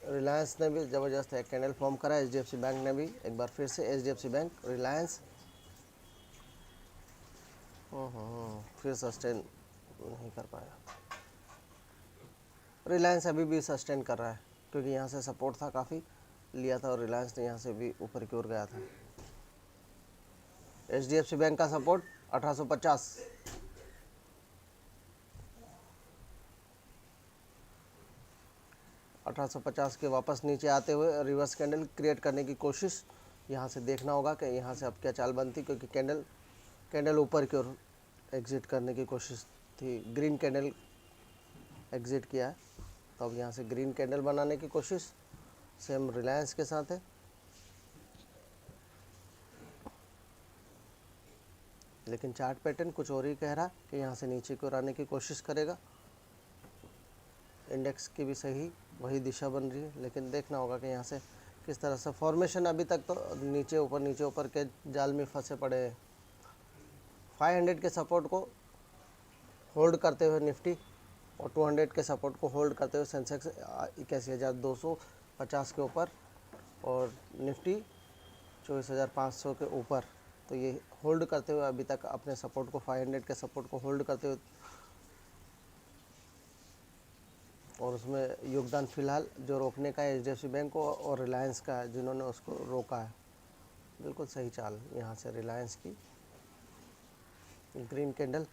रिलायंस ने भी ज़बरदस्त एक कैंडल फॉर्म करा, H D F C bank ने भी एक बार फिर से। H D F C bank, Reliance फिर सस्टेन नहीं कर पाया। रिलायंस अभी भी सस्टेन कर रहा है क्योंकि यहाँ से सपोर्ट था, काफ़ी लिया था और रिलायंस ने यहाँ से भी ऊपर की ओर गया था। H D F C bank का सपोर्ट 1850, 1850 के वापस नीचे आते हुए रिवर्स कैंडल क्रिएट करने की कोशिश यहाँ से देखना होगा कि यहाँ से अब क्या चाल बनती, क्योंकि कैंडल ऊपर की ओर एग्जिट करने की कोशिश थी। ग्रीन कैंडल एग्जिट किया है, तो अब यहाँ से ग्रीन कैंडल बनाने की कोशिश सेम रिलायंस के साथ है। लेकिन चार्ट पैटर्न कुछ और ही कह रहा कि यहाँ से नीचे की ओर आने की कोशिश करेगा। इंडेक्स की भी सही वही दिशा बन रही है, लेकिन देखना होगा कि यहाँ से किस तरह से फॉर्मेशन। अभी तक तो नीचे ऊपर के जाल में फंसे पड़े हैं। 500 के सपोर्ट को होल्ड करते हुए निफ्टी और 200 के सपोर्ट को होल्ड करते हुए सेंसेक्स 81,250 के ऊपर और निफ्टी 24,500 के ऊपर। तो ये होल्ड करते हुए अभी तक अपने सपोर्ट को 500 के सपोर्ट को होल्ड करते हुए, और उसमें योगदान फिलहाल जो रोकने का है H D F C bank को और रिलायंस का है, जिन्होंने उसको रोका है। बिल्कुल सही चाल यहाँ से रिलायंस की। ग्रीन कैंडल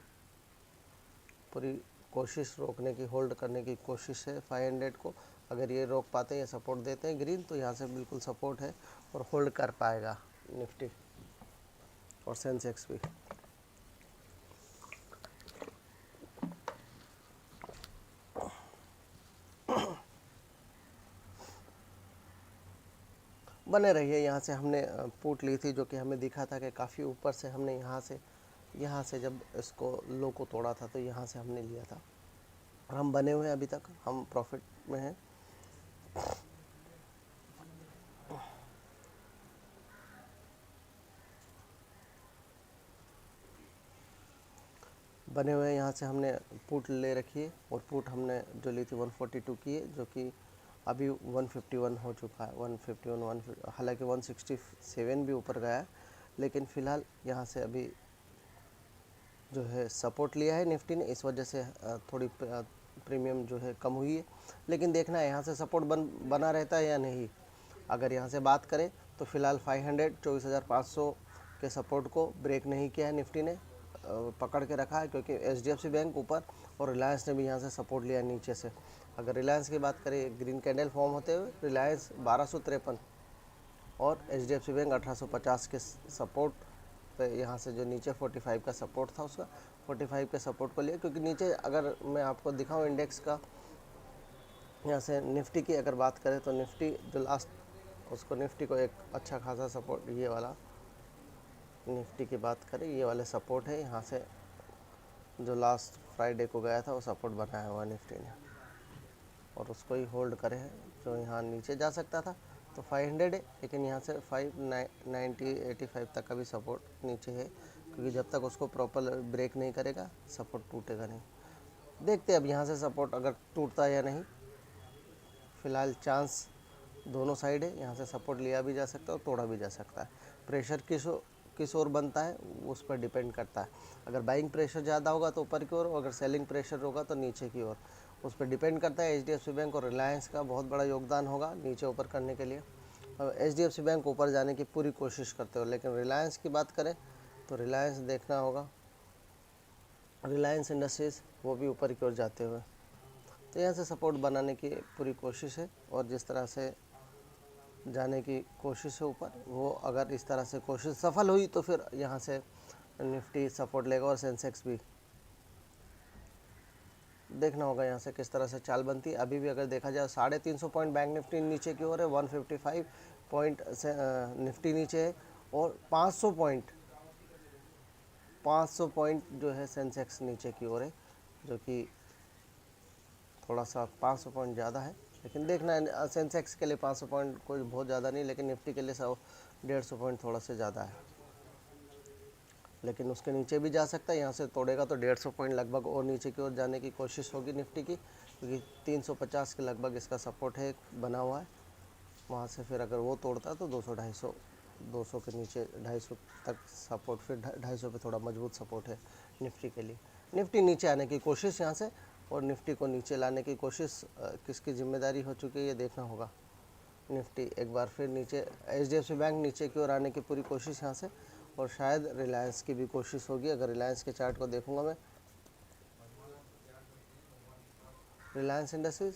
पूरी कोशिश रोकने की, होल्ड करने की कोशिश है 500 को। अगर ये रोक पाते हैं या सपोर्ट देते हैं ग्रीन, तो यहाँ से बिल्कुल सपोर्ट है और होल्ड कर पाएगा निफ्टी और सेंसेक्स भी। बने रहिए। यहाँ से हमने पुट ली थी, जो कि हमें दिखा था कि काफ़ी ऊपर से हमने यहाँ से जब इसको लो को तोड़ा था तो यहाँ से हमने लिया था और हम बने हुए हैं, अभी तक हम प्रॉफिट में हैं। बने हुए हैं, यहाँ से हमने पुट ले रखी है और पुट हमने जो ली थी 142 की है, जो कि अभी 151 हो चुका है। 151 हालांकि 167 भी ऊपर गया है, लेकिन फ़िलहाल यहाँ से अभी जो है सपोर्ट लिया है निफ्टी ने, इस वजह से थोड़ी प्रीमियम जो है कम हुई है। लेकिन देखना है यहाँ से सपोर्ट बना रहता है या नहीं। अगर यहाँ से बात करें तो फ़िलहाल 500 24,500 के सपोर्ट को ब्रेक नहीं किया है निफ्टी ने, पकड़ के रखा है, क्योंकि H D F C bank ऊपर और रिलायंस ने भी यहाँ से सपोर्ट लिया नीचे से। अगर रिलायंस की बात करें, ग्रीन कैंडल फॉर्म होते हुए रिलायंस 1253 और H D F C bank 1850 के सपोर्ट पे, यहाँ से जो नीचे 45 का सपोर्ट था उसका 45 के सपोर्ट को लिया। क्योंकि नीचे अगर मैं आपको दिखाऊं इंडेक्स का, यहाँ से निफ्टी की अगर बात करें तो निफ्टी जो लास्ट, उसको निफ्टी को एक अच्छा खासा सपोर्ट, ये वाला निफ्टी की बात करें, ये वाले सपोर्ट है। यहाँ से जो लास्ट फ्राइडे को गया था वो सपोर्ट बनाया हुआ निफ्टी ने और उसको ही होल्ड करे हैं। जो यहाँ नीचे जा सकता था तो 500 है, लेकिन यहाँ से 590-85 तक का भी सपोर्ट नीचे है, क्योंकि जब तक उसको प्रॉपर ब्रेक नहीं करेगा सपोर्ट टूटेगा नहीं। देखते हैं अब यहाँ से सपोर्ट अगर टूटता है या नहीं। फ़िलहाल चांस दोनों साइड है, यहाँ से सपोर्ट लिया भी जा सकता है और तोड़ा भी जा सकता है। प्रेशर किस ओर बनता है उस पर डिपेंड करता है। अगर बाइंग प्रेशर ज़्यादा होगा तो ऊपर की ओर, अगर सेलिंग प्रेशर होगा तो नीचे की ओर, उस पर डिपेंड करता है। H D F C bank और रिलायंस का बहुत बड़ा योगदान होगा नीचे ऊपर करने के लिए। H D F C bank ऊपर जाने की पूरी कोशिश करते हो, लेकिन रिलायंस की बात करें तो रिलायंस देखना होगा रिलायंस इंडस्ट्रीज़ वो भी ऊपर की ओर जाते हुए। तो यहाँ से सपोर्ट बनाने की पूरी कोशिश है, और जिस तरह से जाने की कोशिश है ऊपर, वो अगर इस तरह से कोशिश सफल हुई तो फिर यहाँ से निफ्टी सपोर्ट लेगा, और सेंसेक्स भी। देखना होगा यहाँ से किस तरह से चाल बनती है। अभी भी अगर देखा जाए 350 पॉइंट बैंक निफ्टी नीचे की ओर है, 155 पॉइंट से निफ्टी नीचे है, और 500 पॉइंट जो है सेंसेक्स नीचे की ओर है, जो कि थोड़ा सा 500 पॉइंट ज़्यादा है। लेकिन देखना है, सेंसेक्स के लिए 500 पॉइंट कोई बहुत ज़्यादा नहीं, लेकिन निफ्टी के लिए 150 पॉइंट थोड़ा सा ज़्यादा है। लेकिन उसके नीचे भी जा सकता है, यहाँ से तोड़ेगा तो 150 पॉइंट लगभग और नीचे की ओर जाने की कोशिश होगी निफ्टी की, क्योंकि 350 के लगभग इसका सपोर्ट है बना हुआ है। वहाँ से फिर अगर वो तोड़ता है तो 200 के नीचे 250 तक सपोर्ट, फिर 250 पे थोड़ा मजबूत सपोर्ट है निफ्टी के लिए। निफ्टी नीचे आने की कोशिश यहाँ से, और निफ्टी को नीचे लाने की कोशिश किसकी जिम्मेदारी हो चुकी है ये देखना होगा। निफ्टी एक बार फिर नीचे, HDFC बैंक नीचे की ओर आने की पूरी कोशिश यहाँ से, और शायद रिलायंस की भी कोशिश होगी। अगर रिलायंस के चार्ट को देखूंगा मैं, रिलायंस इंडस्ट्रीज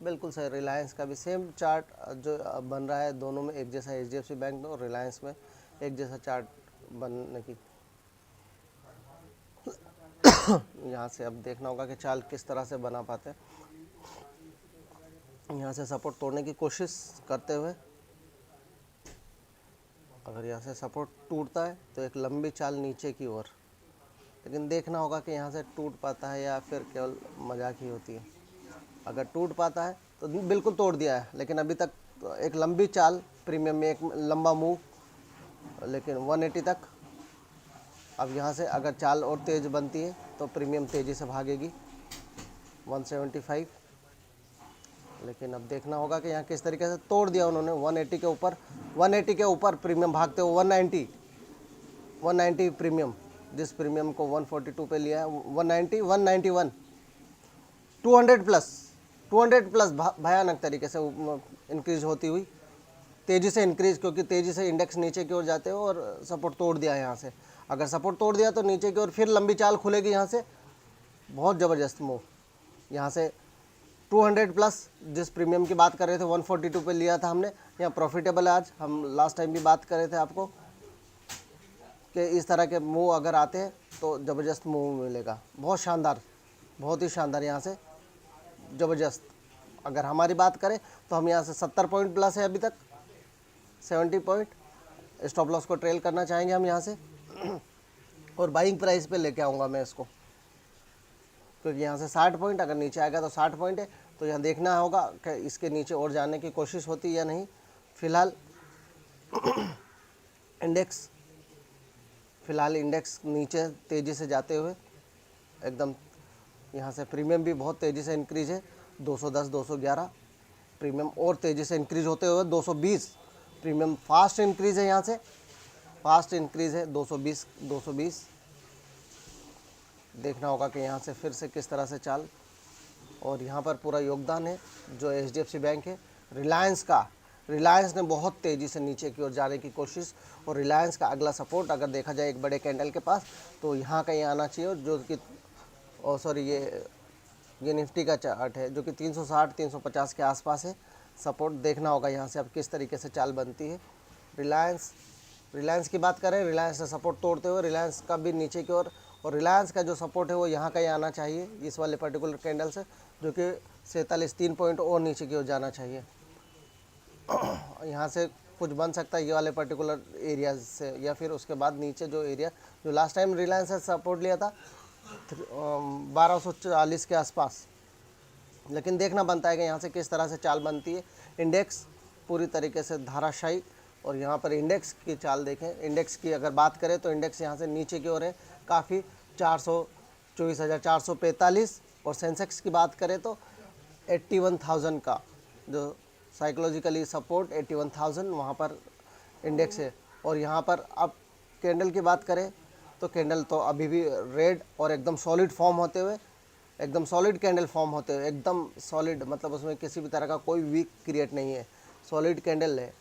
बिल्कुल सही, रिलायंस का भी सेम चार्ट जो बन रहा है, दोनों में एक जैसा, HDFC बैंक में और रिलायंस में एक जैसा चार्ट बनने की। यहाँ से अब देखना होगा कि चाल किस तरह से बना पाते हैं। यहाँ से सपोर्ट तोड़ने की कोशिश करते हुए, अगर यहाँ से सपोर्ट टूटता है तो एक लंबी चाल नीचे की ओर, लेकिन देखना होगा कि यहाँ से टूट पाता है या फिर केवल मजाक ही होती है। अगर टूट पाता है तो बिल्कुल तोड़ दिया है, लेकिन अभी तक एक लंबी चाल प्रीमियम में, एक लंबा मूव, लेकिन 180 तक। अब यहाँ से अगर चाल और तेज़ बनती है तो प्रीमियम तेज़ी से भागेगी 175, लेकिन अब देखना होगा कि यहाँ किस तरीके से तोड़ दिया उन्होंने 180 के ऊपर। 180 के ऊपर प्रीमियम भागते हुए 190 प्रीमियम, जिस प्रीमियम को 142 पे लिया है, 190, 191, 200 प्लस भयानक तरीके से इंक्रीज होती हुई, तेज़ी से इंक्रीज, क्योंकि तेज़ी से इंडेक्स नीचे की ओर जाते हो, और सपोर्ट तोड़ दिया है यहाँ से। अगर सपोर्ट तोड़ दिया तो नीचे की ओर फिर लंबी चाल खुलेगी यहाँ से, बहुत ज़बरदस्त मूव। यहाँ से 200 प्लस, जिस प्रीमियम की बात कर रहे थे 142 पे लिया था हमने, यहाँ प्रॉफिटेबल है आज। हम लास्ट टाइम भी बात कर रहे थे आपको कि इस तरह के मूव अगर आते हैं तो ज़बरदस्त मूव मिलेगा, बहुत शानदार, बहुत ही शानदार, यहाँ से ज़बरदस्त। अगर हमारी बात करें तो हम यहाँ से 70 पॉइंट प्लस है अभी तक, 70 पॉइंट स्टॉप लॉस को ट्रेल करना चाहेंगे हम यहाँ से, और बाइंग प्राइस पे लेके आऊँगा मैं इसको, क्योंकि यहाँ से 60 पॉइंट अगर नीचे आएगा तो 60 पॉइंट है, तो यहाँ देखना होगा कि इसके नीचे और जाने की कोशिश होती है या नहीं। फिलहाल इंडेक्स नीचे तेज़ी से जाते हुए एकदम, यहाँ से प्रीमियम भी बहुत तेज़ी से इंक्रीज है, 210, 211 प्रीमियम, और तेज़ी से इंक्रीज होते हुए 220 प्रीमियम, फास्ट इंक्रीज है, यहाँ से फास्ट इंक्रीज है 220। देखना होगा कि यहाँ से फिर से किस तरह से चाल, और यहाँ पर पूरा योगदान है जो HDFC बैंक है। रिलायंस ने बहुत तेज़ी से नीचे की ओर जाने की कोशिश, और रिलायंस का अगला सपोर्ट अगर देखा जाए एक बड़े कैंडल के पास, तो यहाँ कहीं आना चाहिए, जो कि ये निफ्टी का चार्ट है, जो कि 360, 350 के आसपास है। सपोर्ट देखना होगा यहाँ से अब किस तरीके से चाल बनती है। रिलायंस की बात करें, रिलायंस से सपोर्ट तोड़ते हुए रिलायंस का भी नीचे की ओर, और रिलायंस का जो सपोर्ट है वो यहाँ कहीं आना चाहिए, इस वाले पर्टिकुलर कैंडल से, जो कि 43 पॉइंट और नीचे की ओर जाना चाहिए। यहाँ से कुछ बन सकता है ये वाले पर्टिकुलर एरिया से, या फिर उसके बाद नीचे जो एरिया जो लास्ट टाइम रिलायंस से सपोर्ट लिया था 1240 के आसपास। लेकिन देखना बनता है कि यहाँ से किस तरह से चाल बनती है। इंडेक्स पूरी तरीके से धाराशायी, और यहाँ पर इंडेक्स की चाल देखें, इंडेक्स की अगर बात करें तो इंडेक्स यहाँ से नीचे की ओर है काफ़ी, 24,445, और सेंसेक्स की बात करें तो 81,000 का जो साइकोलॉजिकली सपोर्ट 81,000 वहाँ पर इंडेक्स है। और यहाँ पर अब कैंडल की बात करें तो कैंडल तो अभी भी रेड और एकदम सॉलिड फॉर्म होते हुए, एकदम सॉलिड कैंडल फॉर्म होते हुए, एकदम सॉलिड, मतलब उसमें किसी भी तरह का कोई वीक क्रिएट नहीं है, सॉलिड कैंडल है।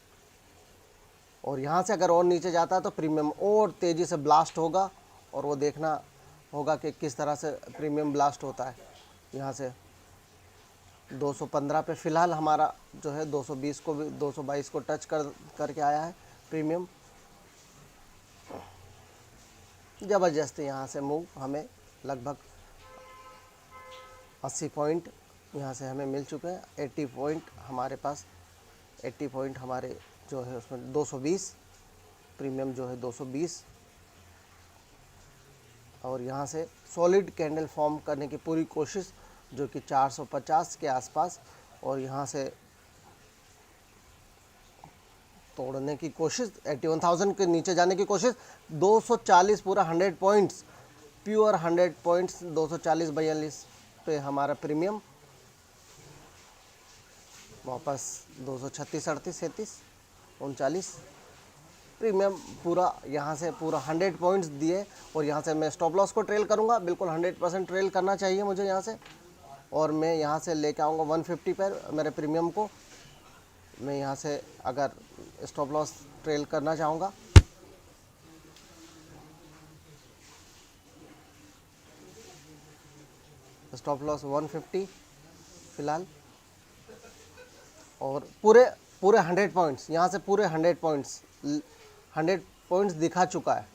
और यहाँ से अगर और नीचे जाता है तो प्रीमियम और तेज़ी से ब्लास्ट होगा, और वो देखना होगा कि किस तरह से प्रीमियम ब्लास्ट होता है। यहाँ से 215 पे फ़िलहाल हमारा जो है 220 को भी 222 को टच करके आया है प्रीमियम। ज़बरदस्त यहाँ से मूव हमें लगभग 80 पॉइंट यहाँ से हमें मिल चुके हैं। 80 पॉइंट हमारे पास, 80 पॉइंट हमारे जो है उसमें 220 प्रीमियम जो है 220, और यहाँ से सॉलिड कैंडल फॉर्म करने की पूरी कोशिश जो कि 450 के आसपास, और यहाँ से तोड़ने की कोशिश, 81,000 के नीचे जाने की कोशिश। 240 पूरा 100 पॉइंट्स, प्योर 100 पॉइंट्स 240-42 पे हमारा प्रीमियम। वापस 236, 38, 37, 39 प्रीमियम पूरा यहाँ से पूरा 100 पॉइंट्स दिए। और यहाँ से मैं स्टॉप लॉस को ट्रेल करूँगा, बिल्कुल 100% ट्रेल करना चाहिए मुझे यहाँ से। और मैं यहाँ से लेके आऊँगा 150 पर मेरे प्रीमियम को। मैं यहाँ से अगर स्टॉप लॉस ट्रेल करना चाहूँगा, स्टॉप लॉस 150 फ़िलहाल, और पूरे 100 पॉइंट्स यहाँ से, पूरे 100 पॉइंट्स दिखा चुका है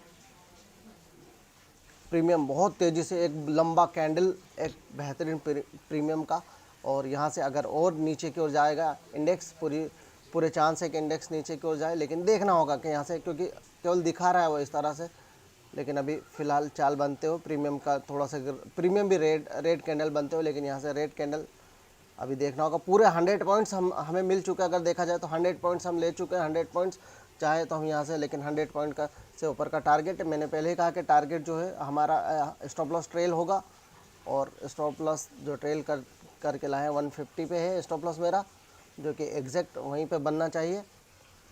प्रीमियम। बहुत तेज़ी से एक लंबा कैंडल, एक बेहतरीन प्रीमियम का। और यहाँ से अगर और नीचे की ओर जाएगा इंडेक्स, पूरे चांस है कि इंडेक्स नीचे की ओर जाए, लेकिन देखना होगा कि यहाँ से, क्योंकि केवल दिखा रहा है वो इस तरह से। लेकिन अभी फ़िलहाल चाल बनते हो प्रीमियम का थोड़ा सा, प्रीमियम भी रेड कैंडल बनते हो, लेकिन यहाँ से रेड कैंडल अभी देखना होगा। पूरे 100 पॉइंट्स हमें मिल चुके हैं, अगर देखा जाए तो 100 पॉइंट्स हम ले चुके हैं। 100 पॉइंट्स चाहे तो हम यहाँ से, लेकिन 100 पॉइंट का से ऊपर का टारगेट, मैंने पहले ही कहा कि टारगेट जो है हमारा स्टॉप लॉस ट्रेल होगा। और स्टॉप लॉस जो ट्रेल करके लाए 150 पे है स्टॉप लॉस मेरा, जो कि एग्जैक्ट वहीं पे बनना चाहिए।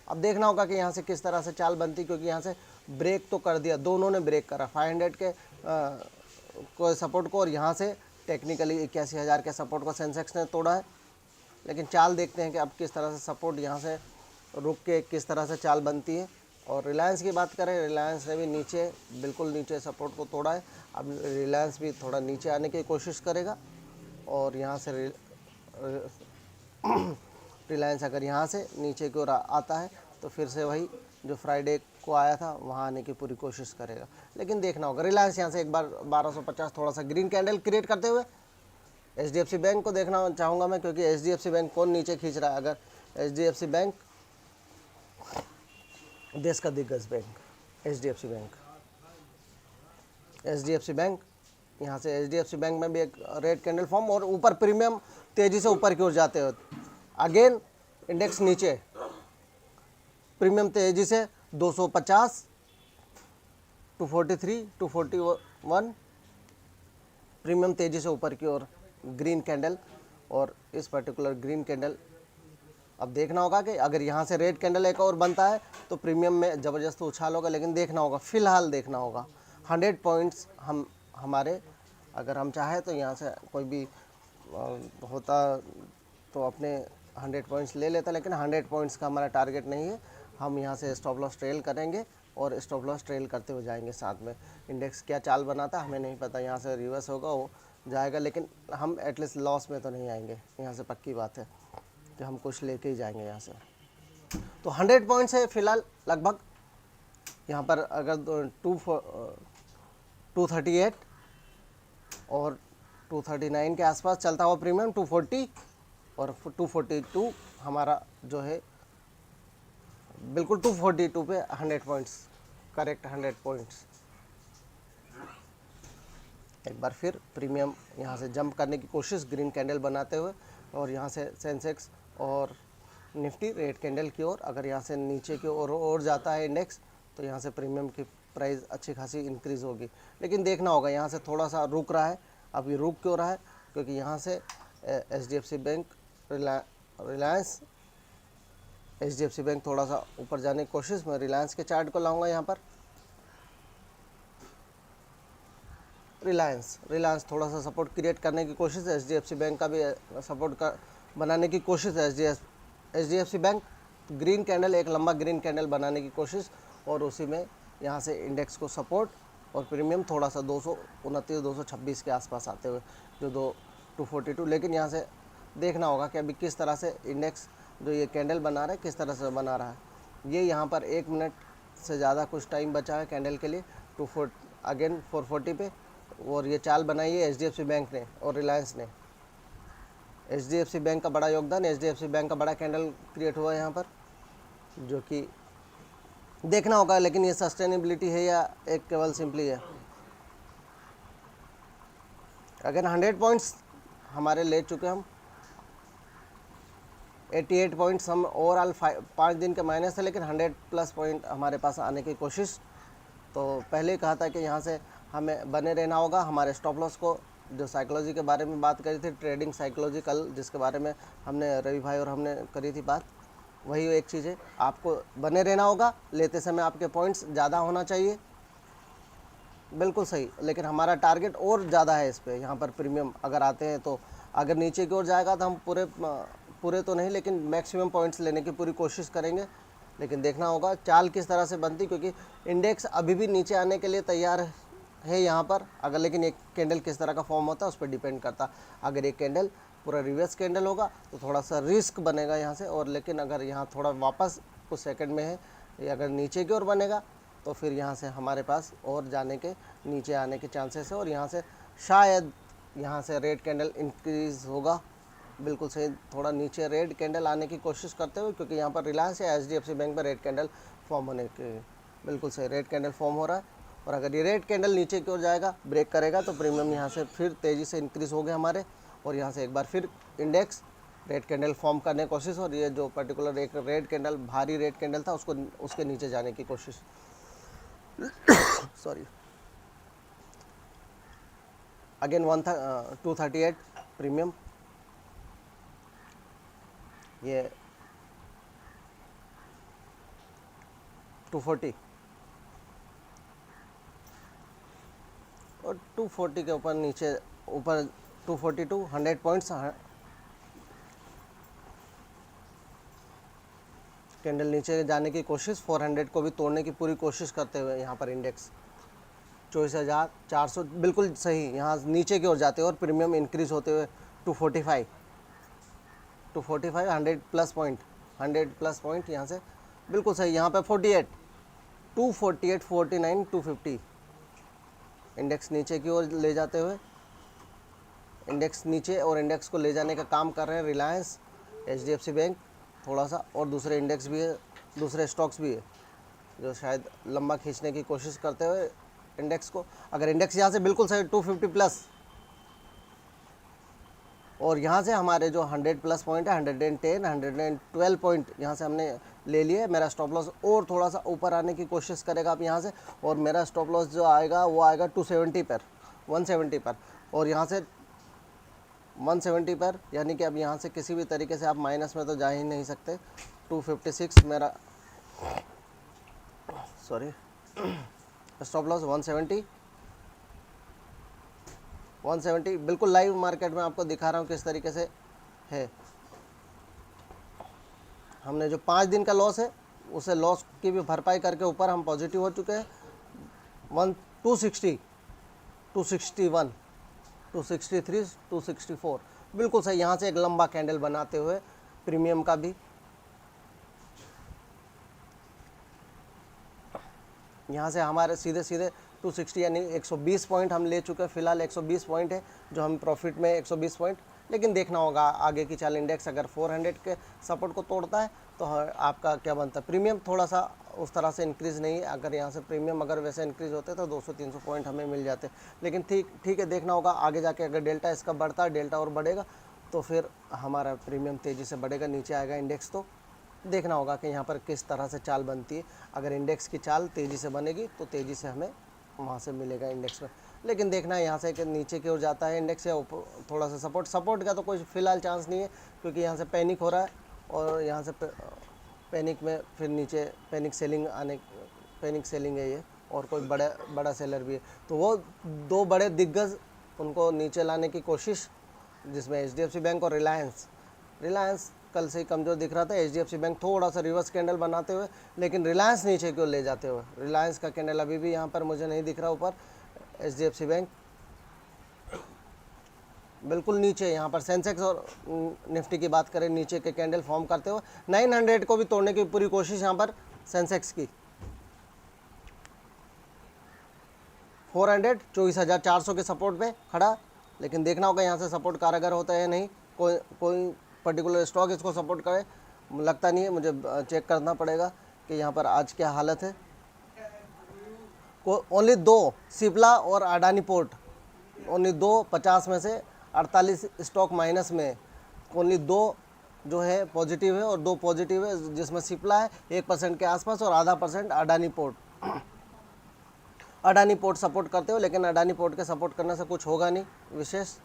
अब देखना होगा कि यहाँ से किस तरह से चाल बनती, क्योंकि यहाँ से ब्रेक तो कर दिया, दोनों ने ब्रेक करा 500 के को सपोर्ट को, और यहाँ से टेक्निकली 81,000 के सपोर्ट को सेंसेक्स ने तोड़ा है। लेकिन चाल देखते हैं कि अब किस तरह से सपोर्ट यहाँ से रुक के किस तरह से चाल बनती है। और रिलायंस की बात करें, रिलायंस ने भी नीचे, बिल्कुल नीचे सपोर्ट को तोड़ा है। अब रिलायंस भी थोड़ा नीचे आने की कोशिश करेगा, और यहाँ से रिलायंस अगर यहाँ से नीचे की ओर आता है तो फिर से वही जो फ्राइडे को आया था वहाँ आने की पूरी कोशिश करेगा। लेकिन देखना होगा रिलायंस यहाँ से एक बार 1250 थोड़ा सा ग्रीन कैंडल क्रिएट करते हुए। HDFC बैंक को देखना चाहूँगा मैं, क्योंकि HDFC बैंक कौन नीचे खींच रहा है। अगर HDFC बैंक, देश का दिग्गज बैंक HDFC बैंक, यहाँ से HDFC बैंक में भी एक रेड कैंडल फॉर्म, और ऊपर प्रीमियम तेज़ी से ऊपर की ओर जाते हो। अगेन इंडेक्स नीचे, प्रीमियम तेज़ी से 250, 243, 241 प्रीमियम तेज़ी से ऊपर की ओर ग्रीन कैंडल। और इस पर्टिकुलर ग्रीन कैंडल अब देखना होगा कि अगर यहाँ से रेड कैंडल एक और बनता है तो प्रीमियम में ज़बरदस्त उछाल होगा। लेकिन देखना होगा, फ़िलहाल देखना होगा 100 पॉइंट्स हमारे, अगर हम चाहें तो यहाँ से कोई भी होता तो अपने 100 पॉइंट्स ले लेता, लेकिन 100 पॉइंट्स का हमारा टारगेट नहीं है। हम यहाँ से स्टॉप लॉस ट्रेल करेंगे और स्टॉप लॉस ट्रेल करते हुए जाएंगे साथ में। इंडेक्स क्या चाल बनाता हमें नहीं पता, यहाँ से रिवर्स होगा वो जाएगा, लेकिन हम एटलीस्ट लॉस में तो नहीं आएंगे। यहाँ से पक्की बात है कि हम कुछ लेके ही जाएंगे यहाँ से। तो 100 पॉइंट्स है फ़िलहाल लगभग यहाँ पर। अगर 238 और 239 के आसपास चलता हुआ प्रीमियम, 240 और 242 हमारा जो है, बिल्कुल 242 पे 100 पॉइंट्स, करेक्ट 100 पॉइंट्स। एक बार फिर प्रीमियम यहाँ से जंप करने की कोशिश ग्रीन कैंडल बनाते हुए, और यहाँ से सेंसेक्स और निफ्टी रेड कैंडल की ओर। अगर यहाँ से नीचे की ओर और जाता है इंडेक्स तो यहाँ से प्रीमियम की प्राइस अच्छी खासी इंक्रीज़ होगी। लेकिन देखना होगा, यहाँ से थोड़ा सा रुक रहा है, अभी रुक क्यों रहा है, क्योंकि यहाँ से HDFC bank, Reliance, HDFC bank थोड़ा सा ऊपर जाने की कोशिश। मैं रिलायंस के चार्ट को लाऊंगा यहाँ पर। रिलायंस थोड़ा सा सपोर्ट क्रिएट करने की कोशिश है। HDFC बैंक का भी सपोर्ट बनाने की कोशिश है। HDFC बैंक ग्रीन कैंडल, एक लंबा ग्रीन कैंडल बनाने की कोशिश, और उसी में यहाँ से इंडेक्स को सपोर्ट और प्रीमियम थोड़ा सा 229 226 के आसपास आते हुए जो 242, लेकिन यहाँ से देखना होगा कि अभी किस तरह से इंडेक्स जो ये कैंडल बना रहा है किस तरह से बना रहा है। ये यहाँ पर 1 मिनट से ज़्यादा कुछ टाइम बचा है कैंडल के लिए 440 पे, और ये चाल बनाई है HDFC बैंक ने और रिलायंस ने। HDFC बैंक का बड़ा योगदान, HDFC बैंक का बड़ा कैंडल क्रिएट हुआ है यहाँ पर, जो कि देखना होगा लेकिन ये सस्टेनेबिलिटी है या एक केवल सिंपली है। अगर 100 पॉइंट्स हमारे ले चुके हम, 88 पॉइंट्स हम ओवरऑल 5 दिन के माइनस थे, लेकिन 100 प्लस पॉइंट हमारे पास आने की कोशिश। तो पहले कहा था कि यहाँ से हमें बने रहना होगा। हमारे स्टॉप लॉस को जो साइकोलॉजी के बारे में बात करी थी, ट्रेडिंग साइकोलॉजी कल जिसके बारे में हमने रवि भाई और हमने करी थी बात, वही एक चीज़ है, आपको बने रहना होगा। लेते समय आपके पॉइंट्स ज़्यादा होना चाहिए, बिल्कुल सही, लेकिन हमारा टारगेट और ज़्यादा है इस पर। यहाँ पर प्रीमियम अगर आते हैं तो अगर नीचे की ओर जाएगा तो हम पूरे तो नहीं लेकिन मैक्सिमम पॉइंट्स लेने की पूरी कोशिश करेंगे। लेकिन देखना होगा चाल किस तरह से बनती, क्योंकि इंडेक्स अभी भी नीचे आने के लिए तैयार है यहाँ पर। अगर लेकिन एक कैंडल किस तरह का फॉर्म होता है उस पर डिपेंड करता। अगर एक कैंडल पूरा रिवर्स कैंडल होगा तो थोड़ा सा रिस्क बनेगा यहाँ से, और लेकिन अगर यहाँ थोड़ा वापस कुछ सेकंड में है या अगर नीचे की ओर बनेगा तो फिर यहाँ से हमारे पास और जाने के नीचे आने के चांसेस है, और यहाँ से शायद यहाँ से रेड कैंडल इंक्रीज़ होगा। बिल्कुल सही, थोड़ा नीचे रेड कैंडल आने की कोशिश करते हुए, क्योंकि यहाँ पर रिलायंस या HDFC बैंक में रेड कैंडल फॉर्म होने के, बिल्कुल सही रेड कैंडल फॉर्म हो रहा है। और अगर ये रेड कैंडल नीचे की ओर जाएगा, ब्रेक करेगा, तो प्रीमियम यहाँ से फिर तेज़ी से इंक्रीज़ हो गए हमारे, और यहाँ से एक बार फिर इंडेक्स रेड कैंडल फॉर्म करने की कोशिश, और ये जो पर्टिकुलर एक रेड कैंडल भारी रेड कैंडल था उसको उसके नीचे जाने की कोशिश सॉरी। अगेन 238 प्रीमियम, ये 240 और 240 के ऊपर नीचे ऊपर 242 100 पॉइंट्स कैंडल नीचे जाने की कोशिश, 400 को भी तोड़ने की पूरी कोशिश करते हुए यहाँ पर इंडेक्स 24,400 बिल्कुल सही यहाँ नीचे की ओर जाते हुए और प्रीमियम इंक्रीज होते हुए 245 100 प्लस पॉइंट यहाँ से बिल्कुल सही। यहाँ पे 248 49 250 इंडेक्स नीचे की ओर ले जाते हुए, इंडेक्स नीचे और इंडेक्स को ले जाने का काम कर रहे हैं रिलायंस, HDFC बैंक थोड़ा सा, और दूसरे इंडेक्स भी है, दूसरे स्टॉक्स भी है जो शायद लंबा खींचने की कोशिश करते हुए इंडेक्स को। अगर इंडेक्स यहाँ से बिल्कुल सही 250 प्लस, और यहाँ से हमारे जो 100 प्लस पॉइंट है 110 112 पॉइंट यहाँ से हमने ले लिए। मेरा स्टॉप लॉस और थोड़ा सा ऊपर आने की कोशिश करेगा आप यहाँ से, और मेरा स्टॉप लॉस जो आएगा वो आएगा 270 पर 170 पर, और यहाँ से 170 पर, यानी कि अब यहाँ से किसी भी तरीके से आप माइनस में तो जा ही नहीं सकते। 256 मेरा सॉरी स्टॉप लॉस 170 बिल्कुल लाइव मार्केट में आपको दिखा रहा हूँ किस तरीके से है। हमने जो 5 दिन का लॉस है उसे लॉस की भी भरपाई करके ऊपर हम पॉजिटिव हो चुके हैं। 260 261 263 264 बिल्कुल सही, यहाँ से एक लंबा कैंडल बनाते हुए प्रीमियम का भी यहाँ से हमारे सीधे 260 यानी 120 पॉइंट हम ले चुके हैं। फिलहाल 120 पॉइंट है जो हम प्रॉफिट में 120 पॉइंट, लेकिन देखना होगा आगे की चाल। इंडेक्स अगर 400 के सपोर्ट को तोड़ता है तो आपका क्या बनता है, प्रीमियम थोड़ा सा उस तरह से इंक्रीज़ नहीं है। अगर यहाँ से प्रीमियम अगर वैसे इंक्रीज़ होते तो 200-300 पॉइंट हमें मिल जाते, लेकिन ठीक है, देखना होगा आगे जाके। अगर डेल्टा इसका बढ़ता है, डेल्टा और बढ़ेगा तो फिर हमारा प्रीमियम तेज़ी से बढ़ेगा, नीचे आएगा इंडेक्स। तो देखना होगा कि यहाँ पर किस तरह से चाल बनती है। अगर इंडेक्स की चाल तेज़ी से बनेगी तो तेज़ी से हमें वहाँ से मिलेगा इंडेक्स में, लेकिन देखना है यहाँ से कि नीचे की ओर जाता है इंडेक्स या ऊपर थोड़ा सा सपोर्ट का तो कोई फिलहाल चांस नहीं है, क्योंकि यहाँ से पैनिक हो रहा है, और यहाँ से पैनिक में फिर नीचे पैनिक सेलिंग है ये, और कोई बड़ा सेलर भी है। तो वो 2 बड़े दिग्गज उनको नीचे लाने की कोशिश, जिसमें HDFC बैंक और रिलायंस कल से ही कमज़ोर दिख रहा था। HDFC बैंक थोड़ा सा रिवर्स कैंडल बनाते हुए, लेकिन रिलायंस नीचे की ओर ले जाते हुए, रिलायंस का कैंडल अभी भी यहाँ पर मुझे नहीं दिख रहा ऊपर। HDFC बैंक बिल्कुल नीचे, यहाँ पर सेंसेक्स और निफ्टी की बात करें, नीचे के कैंडल फॉर्म करते हुए 900 को भी तोड़ने की पूरी कोशिश यहाँ पर सेंसेक्स की। 400 24,400 के सपोर्ट पे खड़ा, लेकिन देखना होगा यहाँ से सपोर्ट कारगर होता है या नहीं। कोई पर्टिकुलर स्टॉक इसको सपोर्ट करे, लगता नहीं है, मुझे चेक करना पड़ेगा कि यहाँ पर आज क्या हालत है। ओनली 2 सिप्ला और अडानी पोर्ट, ओनली 2 50 में से 48 स्टॉक माइनस में, ओनली 2 जो है पॉजिटिव है और 2 पॉजिटिव है, जिसमें सिप्ला है 1% के आसपास और आधा % Adani port. Adani port support करते हो, लेकिन अडानी पोर्ट के सपोर्ट करने से कुछ होगा नहीं विशेष।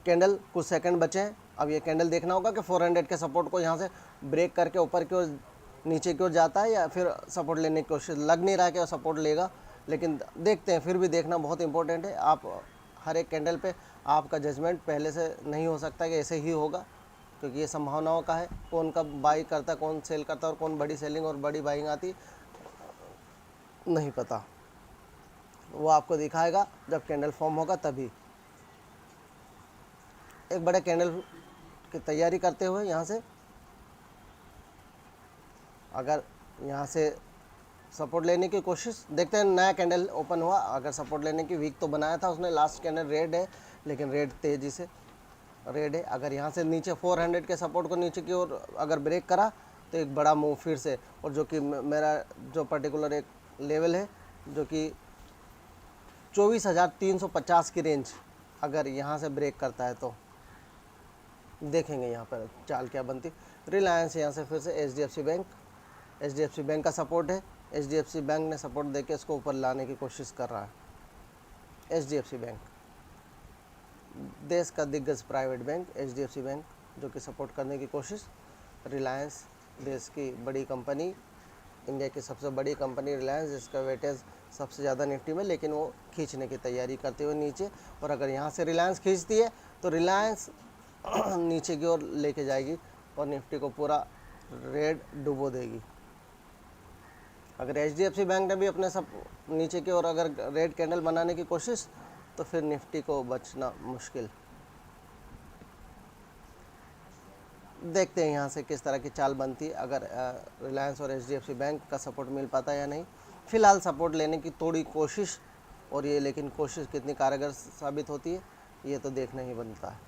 कैंडल कुछ सेकंड बचे हैं, अब ये कैंडल देखना होगा कि 400 के सपोर्ट को यहाँ से ब्रेक करके ऊपर की ओर नीचे की ओर जाता है या फिर सपोर्ट लेने की कोशिश। लग नहीं रहा है कि वो सपोर्ट लेगा, लेकिन देखते हैं, फिर भी देखना बहुत इंपॉर्टेंट है। आप हर एक कैंडल पे आपका जजमेंट पहले से नहीं हो सकता कि ऐसे ही होगा, क्योंकि ये संभावनाओं का है, कौन कब बाई करता है, कौन सेल करता है और कौन बड़ी सेलिंग और बड़ी बाइंग आती नहीं पता। वो आपको दिखाएगा जब कैंडल फॉर्म होगा तभी। एक बड़े कैंडल की तैयारी करते हुए यहाँ से, अगर यहाँ से सपोर्ट लेने की कोशिश, देखते हैं। नया कैंडल ओपन हुआ, अगर सपोर्ट लेने की वीक तो बनाया था उसने, लास्ट कैंडल रेड है, लेकिन रेड तेज़ी से रेड है। अगर यहाँ से नीचे 400 के सपोर्ट को नीचे की ओर अगर ब्रेक करा तो एक बड़ा मूव फिर से, और जो कि मेरा जो पर्टिकुलर एक लेवल है जो कि 24,350 की रेंज, अगर यहाँ से ब्रेक करता है तो देखेंगे यहाँ पर चाल क्या बनती। रिलायंस यहाँ से फिर से HDFC बैंक का सपोर्ट है, HDFC बैंक ने सपोर्ट देके इसको ऊपर लाने की कोशिश कर रहा है। HDFC बैंक देश का दिग्गज प्राइवेट बैंक, HDFC बैंक जो कि सपोर्ट करने की कोशिश। रिलायंस देश की बड़ी कंपनी, इंडिया की सबसे बड़ी कंपनी रिलायंस, जिसका वेटेज सबसे ज़्यादा निफ्टी में, लेकिन वो खींचने की तैयारी करते हुए नीचे, और अगर यहाँ से रिलायंस खींचती है तो रिलायंस नीचे की ओर लेके जाएगी और निफ्टी को पूरा रेड डुबो देगी। अगर HDFC बैंक ने भी अपने सब नीचे की ओर अगर रेड कैंडल बनाने की कोशिश, तो फिर निफ्टी को बचना मुश्किल। देखते हैं यहाँ से किस तरह की चाल बनती है, अगर रिलायंस और HDFC बैंक का सपोर्ट मिल पाता है या नहीं। फ़िलहाल सपोर्ट लेने की थोड़ी कोशिश, और ये लेकिन कोशिश कितनी कारगर साबित होती है ये तो देखना ही बनता है।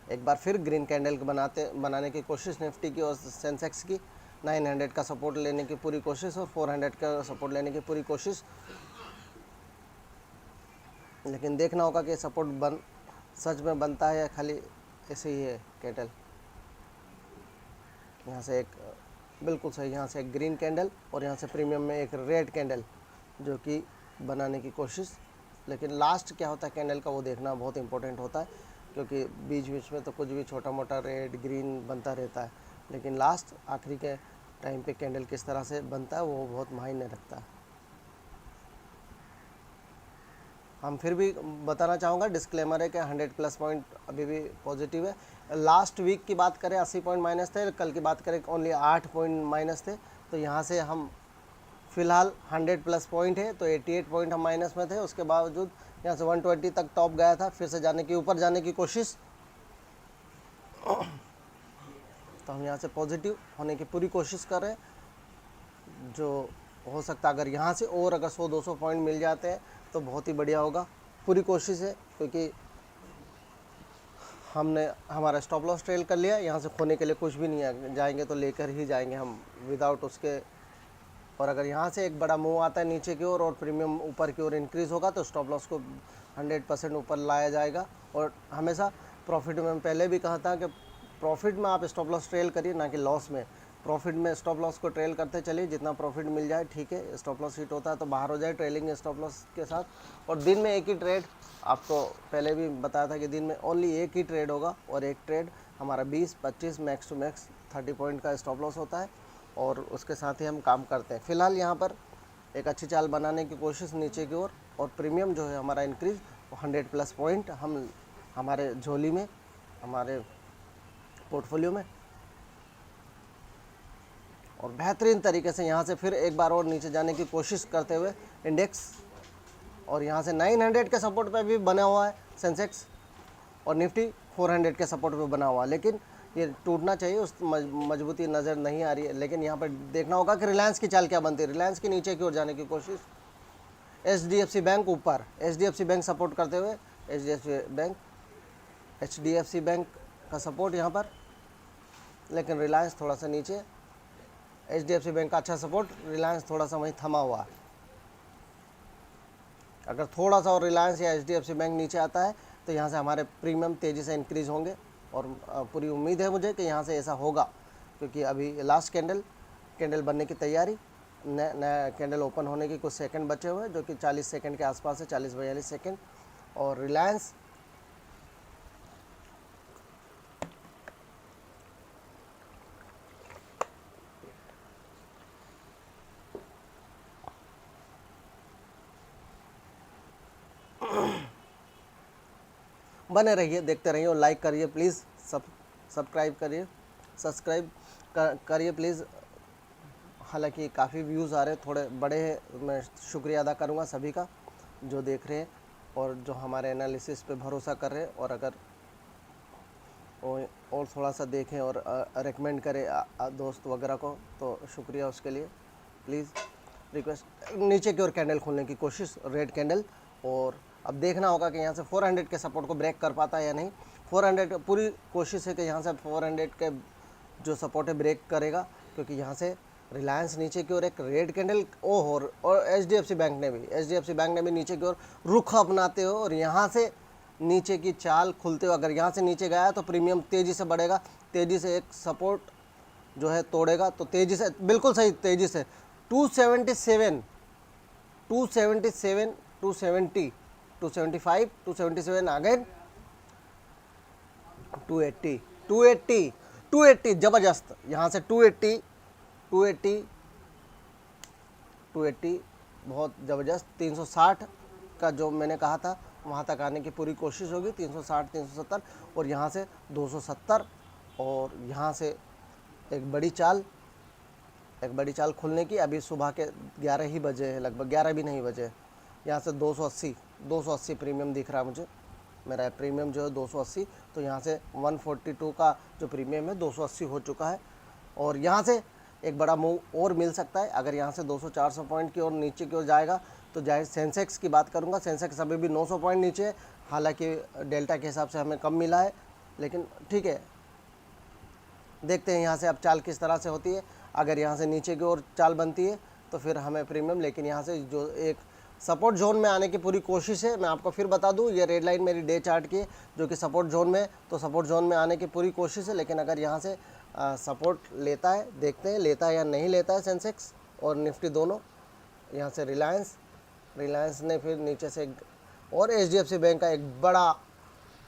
एक बार फिर ग्रीन कैंडल बनाने की कोशिश निफ्टी की और सेंसेक्स की, 900 का सपोर्ट लेने की पूरी कोशिश और 400 का सपोर्ट लेने की पूरी कोशिश, लेकिन देखना होगा कि सपोर्ट सच में बनता है या खाली ऐसे ही है कैंडल। यहाँ से एक बिल्कुल सही, यहाँ से एक ग्रीन कैंडल और यहाँ से प्रीमियम में एक रेड कैंडल जो कि बनाने की कोशिश, लेकिन लास्ट क्या होता है कैंडल का वो देखना बहुत इंपॉर्टेंट होता है, क्योंकि बीच बीच में तो कुछ भी छोटा मोटा रेड ग्रीन बनता रहता है, लेकिन लास्ट आखिरी के टाइम पे कैंडल किस तरह से बनता है वो बहुत मायने रखता है। हम फिर भी बताना चाहूँगा, डिस्क्लेमर है कि 100+ पॉइंट अभी भी पॉजिटिव है। लास्ट वीक की बात करें 80 पॉइंट माइनस थे, कल की बात करें ओनली 8 पॉइंट माइनस थे, तो यहाँ से हम फ़िलहाल 100+ पॉइंट है तो 88 पॉइंट हम माइनस में थे। उसके बावजूद यहाँ से 120 तक टॉप गया था, फिर से जाने की ऊपर जाने की कोशिश, तो हम यहाँ से पॉजिटिव होने की पूरी कोशिश कर रहे हैं। जो हो सकता है अगर यहाँ से और अगर 100-200 पॉइंट मिल जाते हैं तो बहुत ही बढ़िया होगा, पूरी कोशिश है, क्योंकि हमने हमारा स्टॉप लॉस ट्रेल कर लिया। यहाँ से खोने के लिए कुछ भी नहीं है, जाएंगे तो लेकर ही जाएंगे हम विदाउट उसके। और अगर यहाँ से एक बड़ा मूव आता है नीचे की ओर और प्रीमियम ऊपर की ओर इंक्रीज़ होगा तो स्टॉप लॉस को 100% ऊपर लाया जाएगा। और हमेशा प्रॉफिट में पहले भी कहा था कि प्रॉफिट में आप स्टॉप लॉस ट्रेल करिए, ना कि लॉस में। प्रॉफिट में स्टॉप लॉस को ट्रेल करते चलिए, जितना प्रॉफिट मिल जाए ठीक है, स्टॉप लॉस हिट होता है तो बाहर हो जाए ट्रेलिंग स्टॉप लॉस के साथ। और दिन में एक ही ट्रेड, आपको पहले भी बताया था कि दिन में ओनली एक ही ट्रेड होगा, और एक ट्रेड हमारा 20-25 मैक्स टू मैक्स 30 पॉइंट का स्टॉप लॉस होता है, और उसके साथ ही हम काम करते हैं। फ़िलहाल यहाँ पर एक अच्छी चाल बनाने की कोशिश नीचे की ओर, और प्रीमियम जो है हमारा इंक्रीज़ 100+ पॉइंट हम हमारे झोली में, हमारे पोर्टफोलियो में। और बेहतरीन तरीके से यहाँ से फिर एक बार और नीचे जाने की कोशिश करते हुए इंडेक्स, और यहाँ से 900 के सपोर्ट पे भी बना हुआ है सेंसेक्स, और निफ्टी 400 के सपोर्ट पे बना हुआ है, लेकिन ये टूटना चाहिए, उस मजबूती नज़र नहीं आ रही है। लेकिन यहाँ पर देखना होगा कि रिलायंस की चाल क्या बनती है। रिलायंस की नीचे की ओर जाने की कोशिश, HDFC बैंक ऊपर, HDFC बैंक सपोर्ट करते हुए, HDFC बैंक का सपोर्ट यहाँ पर, लेकिन रिलायंस थोड़ा सा नीचे। HDFC बैंक का अच्छा सपोर्ट, रिलायंस थोड़ा सा वहीं थमा हुआ है। अगर थोड़ा सा और रिलायंस या HDFC बैंक नीचे आता है तो यहाँ से हमारे प्रीमियम तेज़ी से इंक्रीज़ होंगे, और पूरी उम्मीद है मुझे कि यहाँ से ऐसा होगा, क्योंकि अभी लास्ट कैंडल बनने की तैयारी, नया कैंडल ओपन होने की कुछ सेकंड बचे हुए हैं, जो कि 40 सेकंड के आसपास है, 40-42 सेकंड। और रिलायंस बने रहिए, देखते रहिए, और लाइक करिए प्लीज़, सब्सक्राइब करिए प्लीज़। हालांकि काफ़ी व्यूज़ आ रहे, थोड़े बड़े हैं, मैं शुक्रिया अदा करूंगा सभी का जो देख रहे हैं और जो हमारे एनालिसिस पे भरोसा कर रहे हैं, और अगर और थोड़ा सा देखें और रेकमेंड करें दोस्त वगैरह को, तो शुक्रिया उसके लिए। प्लीज़ रिक्वेस्ट, नीचे की ओर कैंडल खोलने की कोशिश, रेड कैंडल, और अब देखना होगा कि यहाँ से 400 के सपोर्ट को ब्रेक कर पाता है या नहीं। 400 पूरी कोशिश है कि यहाँ से 400 के जो सपोर्ट है ब्रेक करेगा, क्योंकि यहाँ से रिलायंस नीचे की ओर एक रेड कैंडल, और HDFC बैंक ने भी नीचे की ओर रुख अपनाते हो, और यहाँ से नीचे की चाल खुलते हो। अगर यहाँ से नीचे गया तो प्रीमियम तेज़ी से बढ़ेगा, तेज़ी से एक सपोर्ट जो है तोड़ेगा, तो तेज़ी से, बिल्कुल सही, तेज़ी से 277, 277, 270, 275, 277, अगेन 280, 280, 280, ज़बरदस्त। यहाँ से 280, 280, 280 बहुत ज़बरदस्त। 360 का जो मैंने कहा था वहाँ तक आने की पूरी कोशिश होगी, 360, 370, और यहाँ से 270, और यहाँ से एक बड़ी चाल खुलने की। अभी सुबह के 11 ही बजे हैं, लगभग 11 भी नहीं बजे। यहाँ से 280 प्रीमियम दिख रहा है मुझे, मेरा प्रीमियम जो है 280, तो यहाँ से 142 का जो प्रीमियम है 280 हो चुका है, और यहाँ से एक बड़ा मूव और मिल सकता है। अगर यहाँ से 200-400 पॉइंट की ओर नीचे की ओर जाएगा तो जाहिर सेंसेक्स की बात करूँगा, सेंसेक्स अभी भी 900 पॉइंट नीचे है, हालांकि डेल्टा के हिसाब से हमें कम मिला है, लेकिन ठीक है, देखते हैं यहाँ से अब चाल किस तरह से होती है। अगर यहाँ से नीचे की ओर चाल बनती है तो फिर हमें प्रीमियम, लेकिन यहाँ से जो एक सपोर्ट जोन में आने की पूरी कोशिश है। मैं आपको फिर बता दूं, ये रेड लाइन मेरी डे चार्ट की है जो कि सपोर्ट जोन में, तो सपोर्ट जोन में आने की पूरी कोशिश है। लेकिन अगर यहाँ से सपोर्ट लेता है, देखते हैं लेता है या नहीं लेता है सेंसेक्स और निफ्टी दोनों। यहाँ से रिलायंस ने फिर नीचे से, और HDFC बैंक का एक बड़ा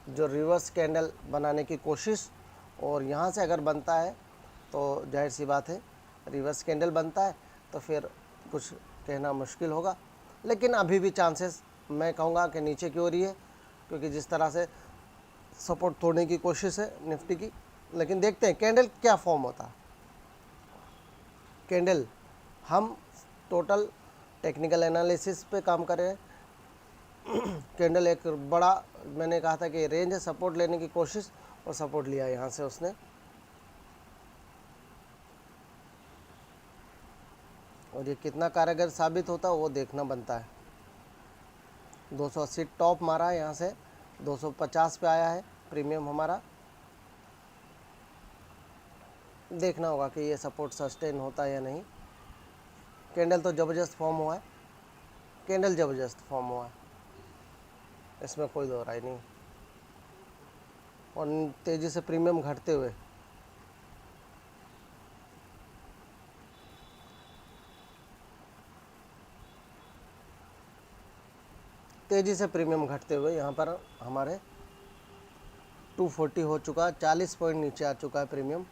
जो रिवर्स कैंडल बनाने की कोशिश, और यहाँ से अगर बनता है तो जाहिर सी बात है, रिवर्स कैंडल बनता है तो फिर कुछ कहना मुश्किल होगा, लेकिन अभी भी चांसेस मैं कहूँगा कि नीचे की ओर ही है, क्योंकि जिस तरह से सपोर्ट तोड़ने की कोशिश है निफ्टी की। लेकिन देखते हैं कैंडल क्या फॉर्म होता है। कैंडल, हम टोटल टेक्निकल एनालिसिस पे काम कर रहे हैं। कैंडल एक बड़ा, मैंने कहा था कि रेंज है, सपोर्ट लेने की कोशिश, और सपोर्ट लिया यहाँ से उसने, और ये कितना कारगर साबित होता है वो देखना बनता है। 280 टॉप मारा है, यहाँ से 250 पे आया है प्रीमियम हमारा। देखना होगा कि ये सपोर्ट सस्टेन होता है या नहीं। कैंडल तो ज़बरदस्त फॉर्म हुआ है, कैंडल ज़बरदस्त फॉर्म हुआ है, इसमें कोई दो राय नहीं। और तेज़ी से प्रीमियम घटते हुए, यहाँ पर हमारे 240 हो चुका है, 40 पॉइंट नीचे आ चुका है प्रीमियम,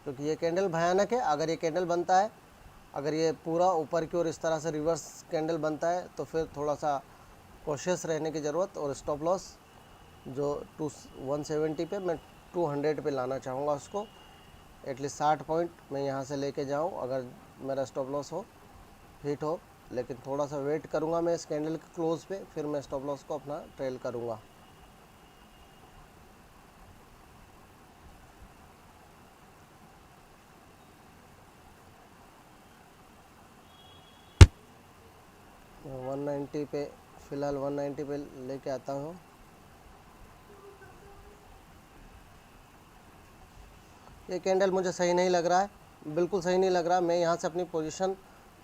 क्योंकि ये कैंडल भयानक है। अगर ये कैंडल बनता है, अगर ये पूरा ऊपर की ओर इस तरह से रिवर्स कैंडल बनता है तो फिर थोड़ा सा कॉशियस रहने की ज़रूरत। और स्टॉप लॉस जो 170 पे, मैं 200 पे लाना चाहूँगा उसको। एटलीस्ट 60 पॉइंट मैं यहाँ से लेके जाऊँ अगर मेरा स्टॉप लॉस हो, हिट हो। लेकिन थोड़ा सा वेट करूँगा मैं इस कैंडल के क्लोज पे, फिर मैं स्टॉप लॉस को अपना ट्रेल करूँगा। मैं 190 पे, फ़िलहाल 190 पे लेके आता हूँ। ये कैंडल मुझे सही नहीं लग रहा है, बिल्कुल सही नहीं लग रहा। मैं यहाँ से अपनी पोजीशन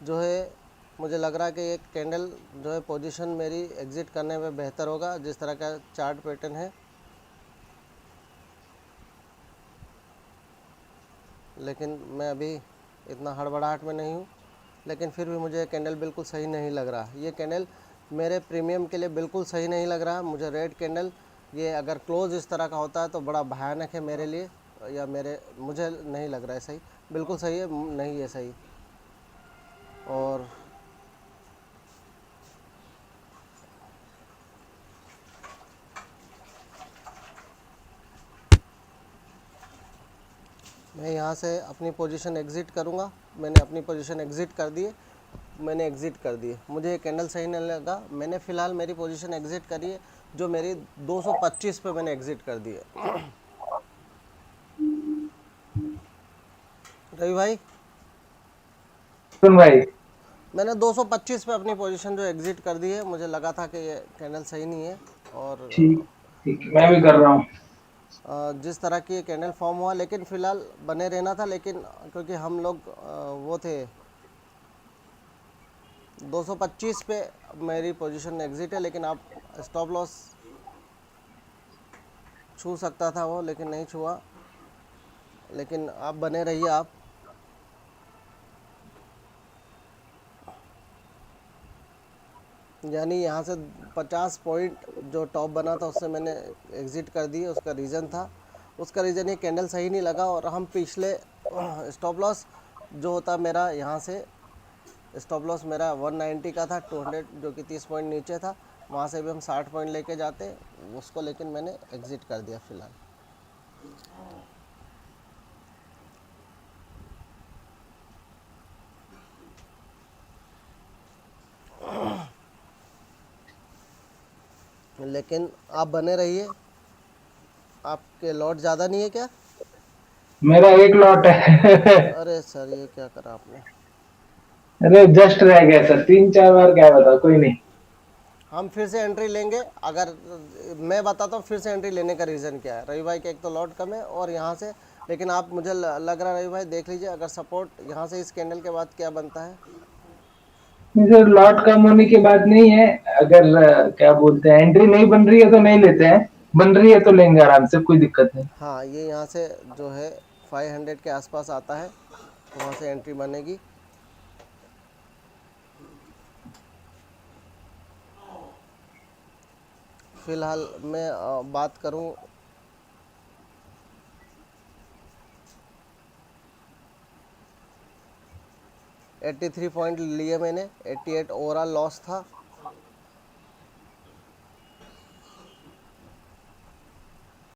जो है, मुझे लग रहा है कि ये कैंडल जो है पोजीशन मेरी एग्ज़िट करने में बेहतर होगा, जिस तरह का चार्ट पैटर्न है। लेकिन मैं अभी इतना हड़बड़ाहट में नहीं हूँ, लेकिन फिर भी मुझे ये कैंडल बिल्कुल सही नहीं लग रहा। ये कैंडल मेरे प्रीमियम के लिए बिल्कुल सही नहीं लग रहा। मुझे रेड कैंडल, ये अगर क्लोज इस तरह का होता है तो बड़ा भयानक है मेरे लिए, या मुझे नहीं लग रहा है सही। बिल्कुल सही है नहीं है सही। और मैं यहाँ से अपनी पोजीशन एग्ज़िट करूँगा। मैंने अपनी पोजीशन एग्ज़िट कर दी है, मैंने एग्ज़िट कर दी है। मुझे ये कैंडल सही नहीं लगा। मैंने फ़िलहाल मेरी पोजीशन एग्ज़िट करी है, जो मेरी 225 पे मैंने एग्ज़िट कर दी है। रवि भाई, सुन भाई, मैंने 225 पे अपनी पोजीशन जो एग्ज़िट कर दी है। मुझे लगा था कि ये कैंडल सही नहीं है। और ठीक ठीक, मैं भी कर रहा हूँ। जिस तरह की ये कैंडल फॉर्म हुआ, लेकिन फ़िलहाल बने रहना था। लेकिन क्योंकि हम लोग वो थे 225 पे, मेरी पोजीशन एग्ज़िट है। लेकिन आप स्टॉप लॉस छू सकता था वो, लेकिन नहीं छुआ। लेकिन आप बने रहिए आप। यानी यहाँ से 50 पॉइंट जो टॉप बना था उससे मैंने एग्ज़िट कर दी। उसका रीज़न था, उसका रीज़न ये कैंडल सही नहीं लगा। और हम पिछले स्टॉप लॉस जो होता मेरा, यहाँ से स्टॉप लॉस मेरा 190 का था, 200 जो कि 30 पॉइंट नीचे था। वहाँ से भी हम 60 पॉइंट लेके जाते उसको, लेकिन मैंने एग्ज़िट कर दिया फ़िलहाल। लेकिन आप बने रहिए। आपके लॉट ज़्यादा नहीं है क्या? मेरा एक लॉट है। अरे सर, ये क्या करा आपने? अरे जस्ट रह गया सर, 3-4 बार, क्या बताओ, कोई नहीं। हम फिर से एंट्री लेंगे। अगर मैं बताता हूँ फिर से एंट्री लेने का रीज़न क्या है। रवि भाई के एक तो लॉट कम है, और यहाँ से, लेकिन आप, मुझे लग रहा है रवि भाई देख लीजिए, अगर सपोर्ट यहाँ से इस कैंडल के बाद क्या बनता है। नहीं सर, लॉट कम होने की बात नहीं है। अगर क्या बोलते हैं, एंट्री नहीं बन रही है तो नहीं लेते हैं, बन रही है तो लेंगे आराम से, कोई दिक्कत नहीं। हाँ, ये यहाँ से जो है 500 के आसपास आता है, तो वहाँ से एंट्री बनेगी। फ़िलहाल मैं बात करूँ, 83 पॉइंट लिए मैंने, 88 ओवरऑल लॉस था।